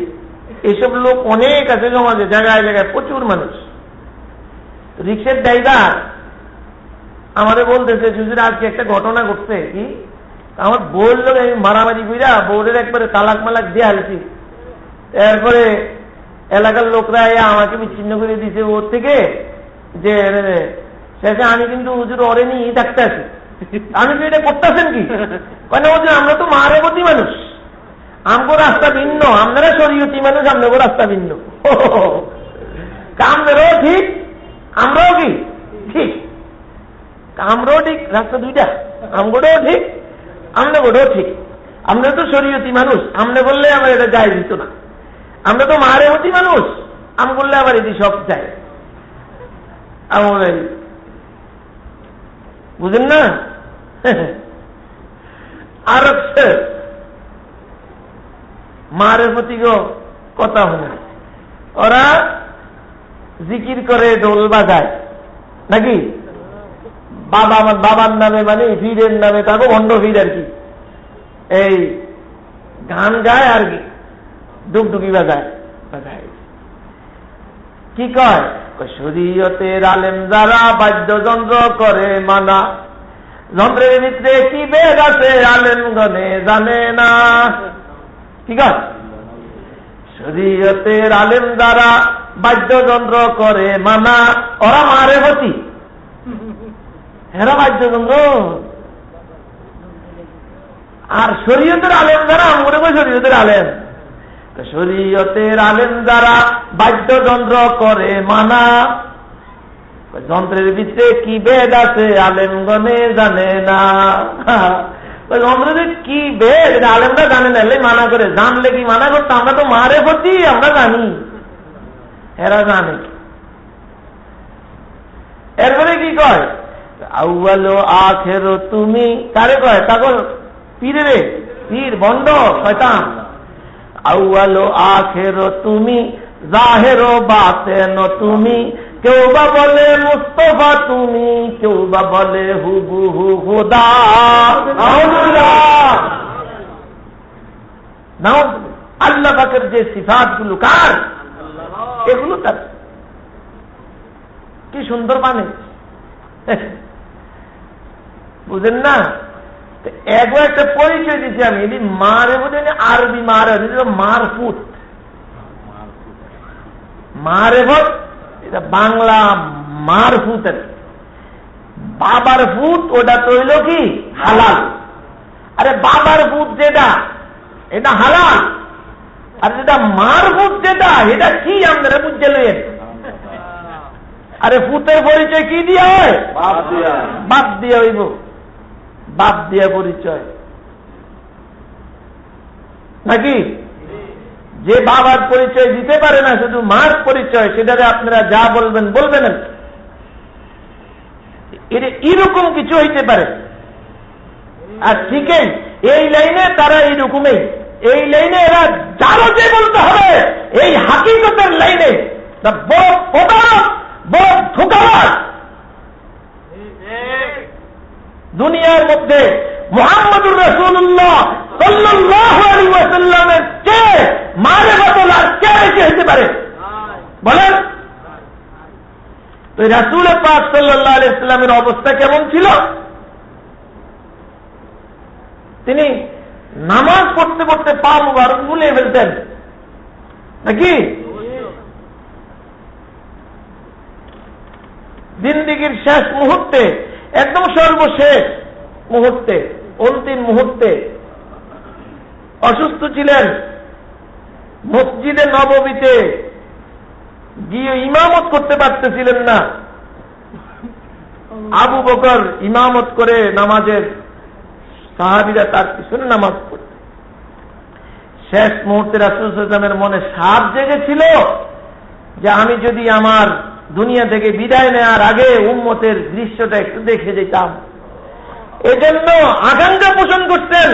এসব লোক অনেক আছে সমাজে, জায়গায় জায়গায় প্রচুর মানুষ। রিক্সার ড্রাইভার আমারে বলতেছে, হুজুর আজকে একটা ঘটনা ঘটছে। কি? আমার বউর লোক আমি মারামারি কইরা বউরের একবারে তালাক মালাক দিয়ে হালছি, এরপরে এলাকার লোকরা আমাকে বিচ্ছিন্ন করে দিছে ওর থেকে, যে শেষে আমি কিন্তু হুজুর ওরে নিয়ে থাকতে আছি। আমি তো এটা করতেছেন কি? মানে হুজুর আমরা তো মারেবতী মানুষ, আমগো রাস্তা ভিন্ন, আপনারা শরীয়তি মানুষ, আমগো রাস্তা ভিন্ন। কামদেরও ঠিক, আমরাও কি ঠিক, আমরাও ঠিক, রাস্তা দুইটা, আমগোটাও ঠিক, আমগোটাও ঠিক। আমরা তো শরীয়তি মানুষ, আমনে বললে আমার এটা যায় দিত না। আমরা তো মারেবতী মানুষ, আম বললে আবার এটি সব যায়। বুঝেন না? আর মারের প্রতি কথা হয়, ওরা জিকির করে, ঢোল বাজায় নাকি, বাবা আমার বাবার নামে, মানে ফিরের নামে, তারপর অন্য ফির আর কি, এই গান গায় আর কি, ডুগডুগি বাজায়। কি কয়? শরীয়তের আলেম যারা বাদ্যযন্ত্র করে মানা, যন্ত্রের ভিতরে কি বেদ আছে আলেম গনে জানে না। কি কয়? শরীয়তের আলেম যারা বাদ্যযন্ত্র করে মানা, ওরা মারেফতি, এরা বাদ্যযন্ত্র। আর শরীয়তের আলেম যারা, আমরা কই শরীয়তের আলেম, শরীয়তের আলেম যারা বাদ্যযন্ত্র করে মানা, যন্ত্রের ভিতরে কি বেদ আছে আলেমগণে জানে না। যন্ত্রের কি বেদ আলেমরা জানে না, মানা করে। জানলে কি মানা করতো? আমরা তো মারেফতি, আমরা জানি, এরা জানে। এরপরে কি কয়? আউয়াল আখের তুমি কারে কয়? তাকে পীরে রে, পীর বন্ড শয়তান। আউয়াল ও আখের তুমি, জাহের ও বাতেন তুমি, কেউ বা বলে মুস্তাফা তুমি, কেউ বা বলে হুবহু খোদা। আল্লাহ পাকের যে সিফাতগুলো কার, এগুলো তার। কি সুন্দর মানে, বুঝেন না? একবার একটা পরিচয় দিচ্ছি আমি, এটি মারে বোঝেন, আরবি মারে, মারফুত। মারেফত এটা বাংলা মারফুত। বাবার ফুট ওটা তো হইল কি হালাল। আরে বাবার ফুট যেটা এটা হালাল, আর যেটা মারফুত যেটা এটা কি আপনারা বুঝতে লইয়েন। আরে ফুতের পরিচয় কি দিয়ে হয়? বাপ দিয়ে হইব, বাপ দিয়ে পরিচয় নাকি? যে বাবার পরিচয় দিতে পারে না, শুধু মার পরিচয়, সেটারে আপনারা যা বলবেন বলবেন। এটা এরকম কিছু হইতে পারে। আর ঠিকই এই লাইনে তারা এইরকমই, এই লাইনে এরা যারও যে বলতে হবে, এই হাকিকতের লাইনে বড় প্রতারক, বড় ধোঁকাবাজ। দুনিয়ার মধ্যে মুহাম্মদুর রাসূলুল্লাহ সাল্লাল্লাহু আলাইহি ওয়াসাল্লামের চেয়ে মারেফাতুল আর কে বেশি হতে পারে বলেন? তো রাসূল পাক সাল্লাল্লাহু আলাইহি ওয়াসাল্লামের অবস্থা কেমন ছিল? তিনি নামাজ পড়তে পড়তে পা মুবারক মুলে ফেলতেন নাকি? জিন্দেগীর শেষ মুহূর্তে, একদম সর্বশেষ মুহূর্তে, অন্তিম মুহূর্তে অসুস্থ ছিলেন, মসজিদে নববীতে গিয়ে ইমামত করতে পারতেছিলেন না। আবু বকর ইমামত করে নামাজের, সাহাবীরা তার পিছনে নামাজ পড়ত। শেষ মুহূর্তে রাসূল সাল্লাল্লাহু আলাইহি ওয়াসাল্লামের মনে সাপ জেগেছিল যে আমি যদি আমার দুনিয়া থেকে বিদায় নেওয়ার আগে উম্মতের দৃশ্যটা একটু দেখে যেতাম। এজন্য আকাঙ্ক্ষা পোষণ করতেন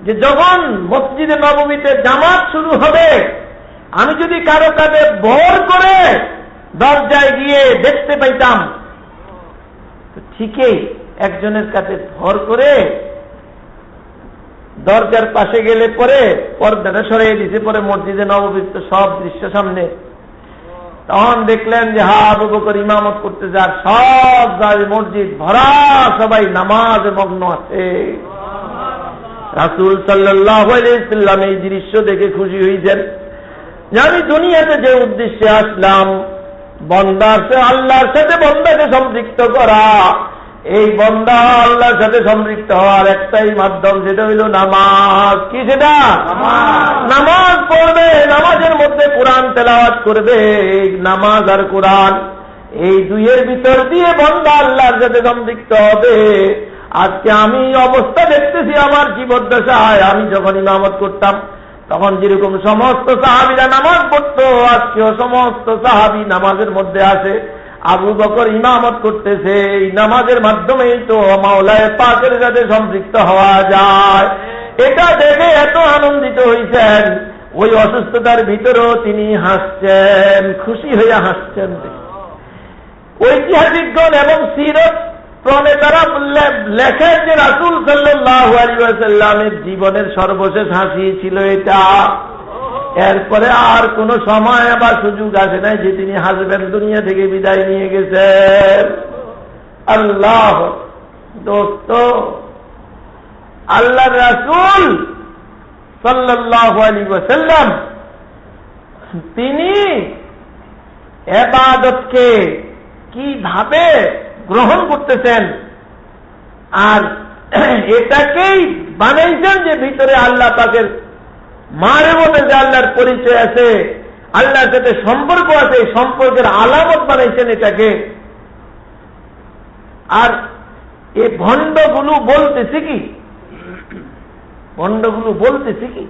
যে যখন মসজিদে নববীতে জামাত শুরু হবে, আমি যদি কারো কাছে ভর করে দরজায় গিয়ে দেখতে পাইতাম। ঠিকই একজনের কাছে ভর করে দরজার পাশে গেলে পরে পর্দাটা সরিয়ে দিতে, পরে মসজিদে নববীর তো সব দৃশ্য সামনে। তখন দেখলেন যে আবু বকর ইমামত করতেছে, আর সব মসজিদ ভরা, সবাই নামাজে মগ্ন আছে। রাসূল সাল্লাল্লাহু আলাইহি ওয়াসাল্লাম এই দৃশ্য দেখে খুশি হয়েছেন যে আমি দুনিয়াতে যে উদ্দেশ্যে আসলাম, বন্দার আল্লাহর সাথে বন্দাকে সম্পৃক্ত করা, এই বন্দা আল্লাহর সাথে সম্পৃক্ত হওয়ার একটাই মাধ্যম, সেটা হইল নামাজ। কি সেটা? নামাজ পড়বে, নামাজের মধ্যে কোরআন তেলাওয়াত করবে। নামাজ আর কোরআন এই দুইয়ের ভিতর দিয়ে বন্দা আল্লাহর সাথে সম্পৃক্ত হবে। আজকে আমি অবস্থা দেখতেছি আমার জীবদ্দশায়, আমি যখন ইমামত করতাম তখন যেরকম সমস্ত সাহাবীরা নামাজ পড়তো, আজকেও সমস্ত সাহাবী নামাজের মধ্যে আছে। আবু বকর ইমামত করতেছে, এই নামাজের মাধ্যমেই তো মাওলায়ে পাকের সাথে সম্পৃক্ত হওয়া যায়। এটা দেখে এত আনন্দিত হয়েছেন, ওই অসুস্থতার ভিতরেও তিনি হাসছেন, খুশি হইয়া হাসছেন। ঐতিহাসিকগণ এবং সিরত প্রণেতারা লেখেন যে রাসূল সাল্লাল্লাহু আলাইহি ওয়াসাল্লামের জীবনের সর্বশেষ হাসি ছিল এটা। এরপরে আর কোন সময় বা সুযোগ আসে নাই যে তিনি হাসবেন, দুনিয়া থেকে বিদায় নিয়ে গেছেন। আল্লাহ দোস্ত, আল্লাহর রাসূল সাল্লাল্লাহু আলাইহি ওয়াসাল্লাম তিনি ইবাদতকে কিভাবে গ্রহণ করতেছেন, আর এটাকেই বানাইছেন যে ভিতরে আল্লাহ পাকের মারেফতের যে আল্লাহর পরিচয় আছে, আল্লাহর সাথে সম্পর্ক আছে, সম্পর্কের আলামত বানাইছেন এটাকে। আর এই ভণ্ডগুলো বলতেছে কি, ভণ্ডগুলো বলতেছে কি?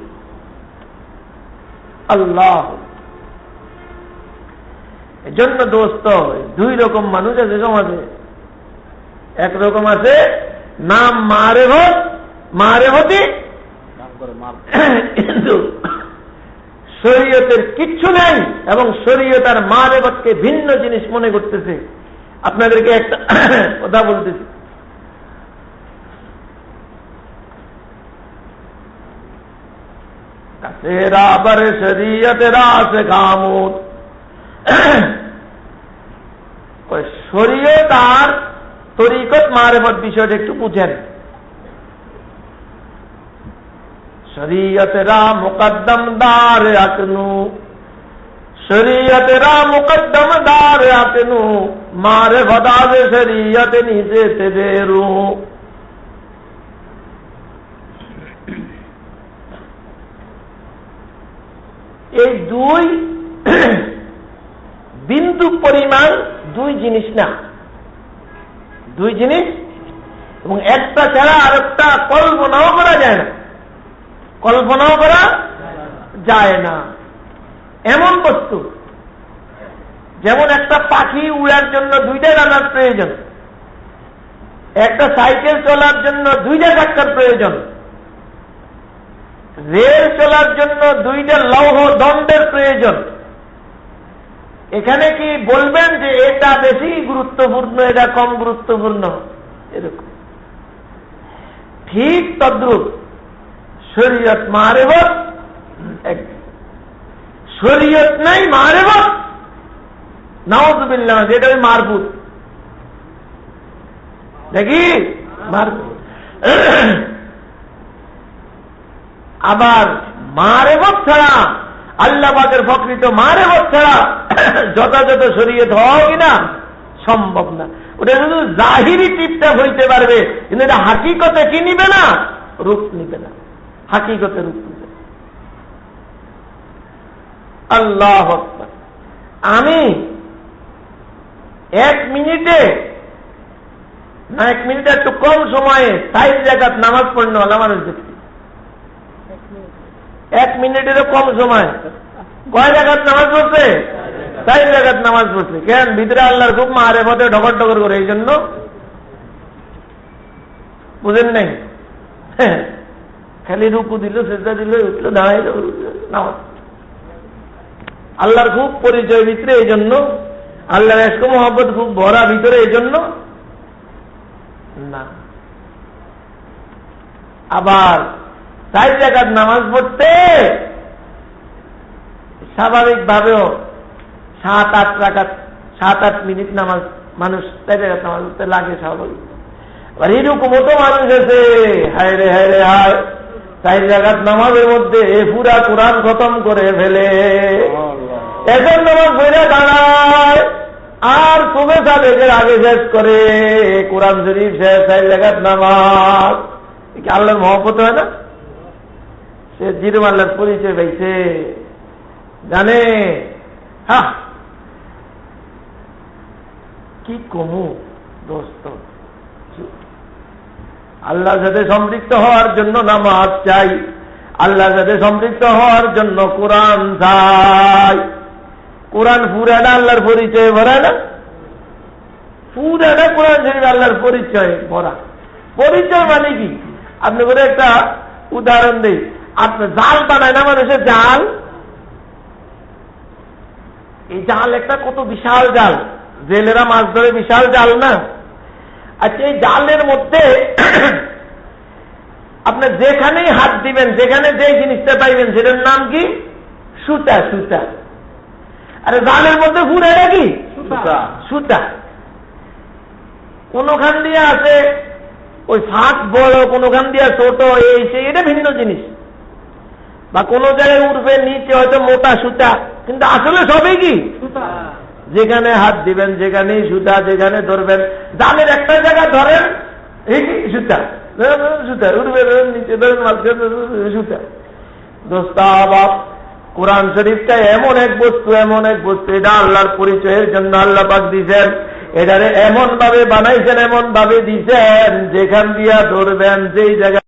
আল্লাহ। এজন্য দোস্ত, দুই রকম মানুষ আছে সমাজে। একরকম আছে নাম মারেফত, মারেফতি, কিন্তু শরীয়তের কিচ্ছু নেই এবং শরীয়ত আর মারেফতকে ভিন্ন জিনিস মনে করতেছে। আপনাদেরকে একটা কথা বলতেছি, রাবার শরীয়ত রাস গামুদ, শরীয়ত আর তরিকত মারেফত বিষয়টা একটু বুঝেন। শরীয়ত রা মুকদ্দম দার আকনু, শরীয়ত রা মুকদ্দম দার আকনু, মারেফত আজ শরীয়ত নিচে তে বেরু। এই দুই বিন্দু পরিমাণ দুই জিনিস না, দুই জিনিস, এবং একটা ছাড়া আরেকটা কল্পনাও করা যায় না, কল্পনাও করা যায় না। এমন বস্তু যেমন একটা পাখি উড়ার জন্য দুইটা ডানার প্রয়োজন, একটা সাইকেল চলার জন্য দুইটা চাকার প্রয়োজন, রেল চলার জন্য দুইটা লৌহ দণ্ডের প্রয়োজন। এখানে কি বলবেন যে এটা বেশি গুরুত্বপূর্ণ, এটা কম গুরুত্বপূর্ণ? এরকম ঠিক তদ্রূপ শরীয়ত মারেফত এক, শরীয়ত নাই মারেফত নাউযুবিল্লাহ, যেটা ওই মারফুত, দেখি মারফুত। আবার মারেফত ছাড়া, আল্লাহ পাকের প্রকৃত মারেফত ছাড়া যথাযথ শরীয়ত হওয়া কিনা সম্ভব না। ওটা শুধু জাহিরি টিপটা হইতে পারবে, কিন্তু এটা হাকিকতে কি নিবে না, রূপ নিবে না, হাকিকতে রূপ নিবে। আল্লাহু আকবার। আমি 1 মিনিটে না, 1 মিনিটে একটু কম সময়ে 4 রাকাত নামাজ পড়নো আল্লাহ মানুষ দেখছি। 1 মিনিটেরও কম সময় কয় রাকাত নামাজ পড়ছে? 4 রাকাত নামাজ পড়ছে। কেন? ভিতরে আল্লাহর খুব মারেফতে ঢকর ঢকর করে, এই জন্য। বুঝেন নাই? খালি রুকু দিল, সেজদা দিল, উঠলো, দাঁড়াইল, নামাজ। আল্লাহর খুব পরিচয় ভিতরে, এই জন্য। আল্লাহর ইশক মহব্বত খুব ভরা ভিতরে, এই জন্য না। আবার 4 রাকাত নামাজ পড়তে স্বাভাবিক ভাবেও 7-8 রাকাত, 7-8 মিনিট নামাজ মানুষ 4 রাকাত নামাজ পড়তে লাগে স্বাভাবিক। আবার এরকম মতো মানুষ আছে, হায় রে হায় রে হায়, 4 রাকাত নামাজের মধ্যে পুরা কোরআন খতম করে ফেলে, এখন নামাজ পড়ে দাঁড়ায়, আর সুবে সাদেকের আগে শেষ করে, কোরআন শরীফ শেষ, 4 রাকাত নামাজ। কি আল্লাহর মহব্বত হয় না? সে জিরো আল্লাহর পরিচয় পাইছে, জানে। হ্যাঁ, কি কমু দোস্ত, আল্লাহর সাথে সম্পৃক্ত হওয়ার জন্য নামাজ চাই, আল্লাহর সাথে সম্পৃক্ত হওয়ার জন্য কোরআন চাই। কোরআন পুরাটা আল্লাহর পরিচয় ভরা না, পুরাটা কোরআন শরীফ আল্লাহর পরিচয় ভরা। পরিচয় মানে কি? আপনি করে একটা উদাহরণ দিই। আপনার জাল বানায় না মানুষের, জাল, এই জাল একটা কত বিশাল জাল, জেলেরা মাছ ধরে, বিশাল জাল না? আচ্ছা, এই জালের মধ্যে আপনি যেখানেই হাত দিবেন, যেখানে যে জিনিসটা পাইবেন, সেটার নাম কি? সুতা। সুতা। আরে জালের মধ্যে ঘুরে কি? সুতা। কোনখান দিয়ে আছে ওই ফাঁক বড়, কোনখান দিয়ে ছোট, এই সেই, এটা ভিন্ন জিনিস। বা কোন জায়গায় উঠবে নিচে হয়তো মোটা সুতা, কিন্তু আসলে সবই কি? যেখানে হাত দিবেন যেখানেই সুতা, যেখানে ধরবেন। জালের একটা জায়গা ধরেন, এই কি? সুতা। সুতা উঠবে, নিচে ধরেন, সুতা। দোস্তাবাব, কোরআন শরীফটা এমন এক বস্তু, এমন এক বস্তু, এটা আল্লাহর পরিচয়ের জন্য আল্লাহ পাক দিয়েছেন। এটারে এমন ভাবে বানাইছেন, এমন ভাবে দিয়েছেন, যেখান দিয়া ধরবেন, যেই জায়গায়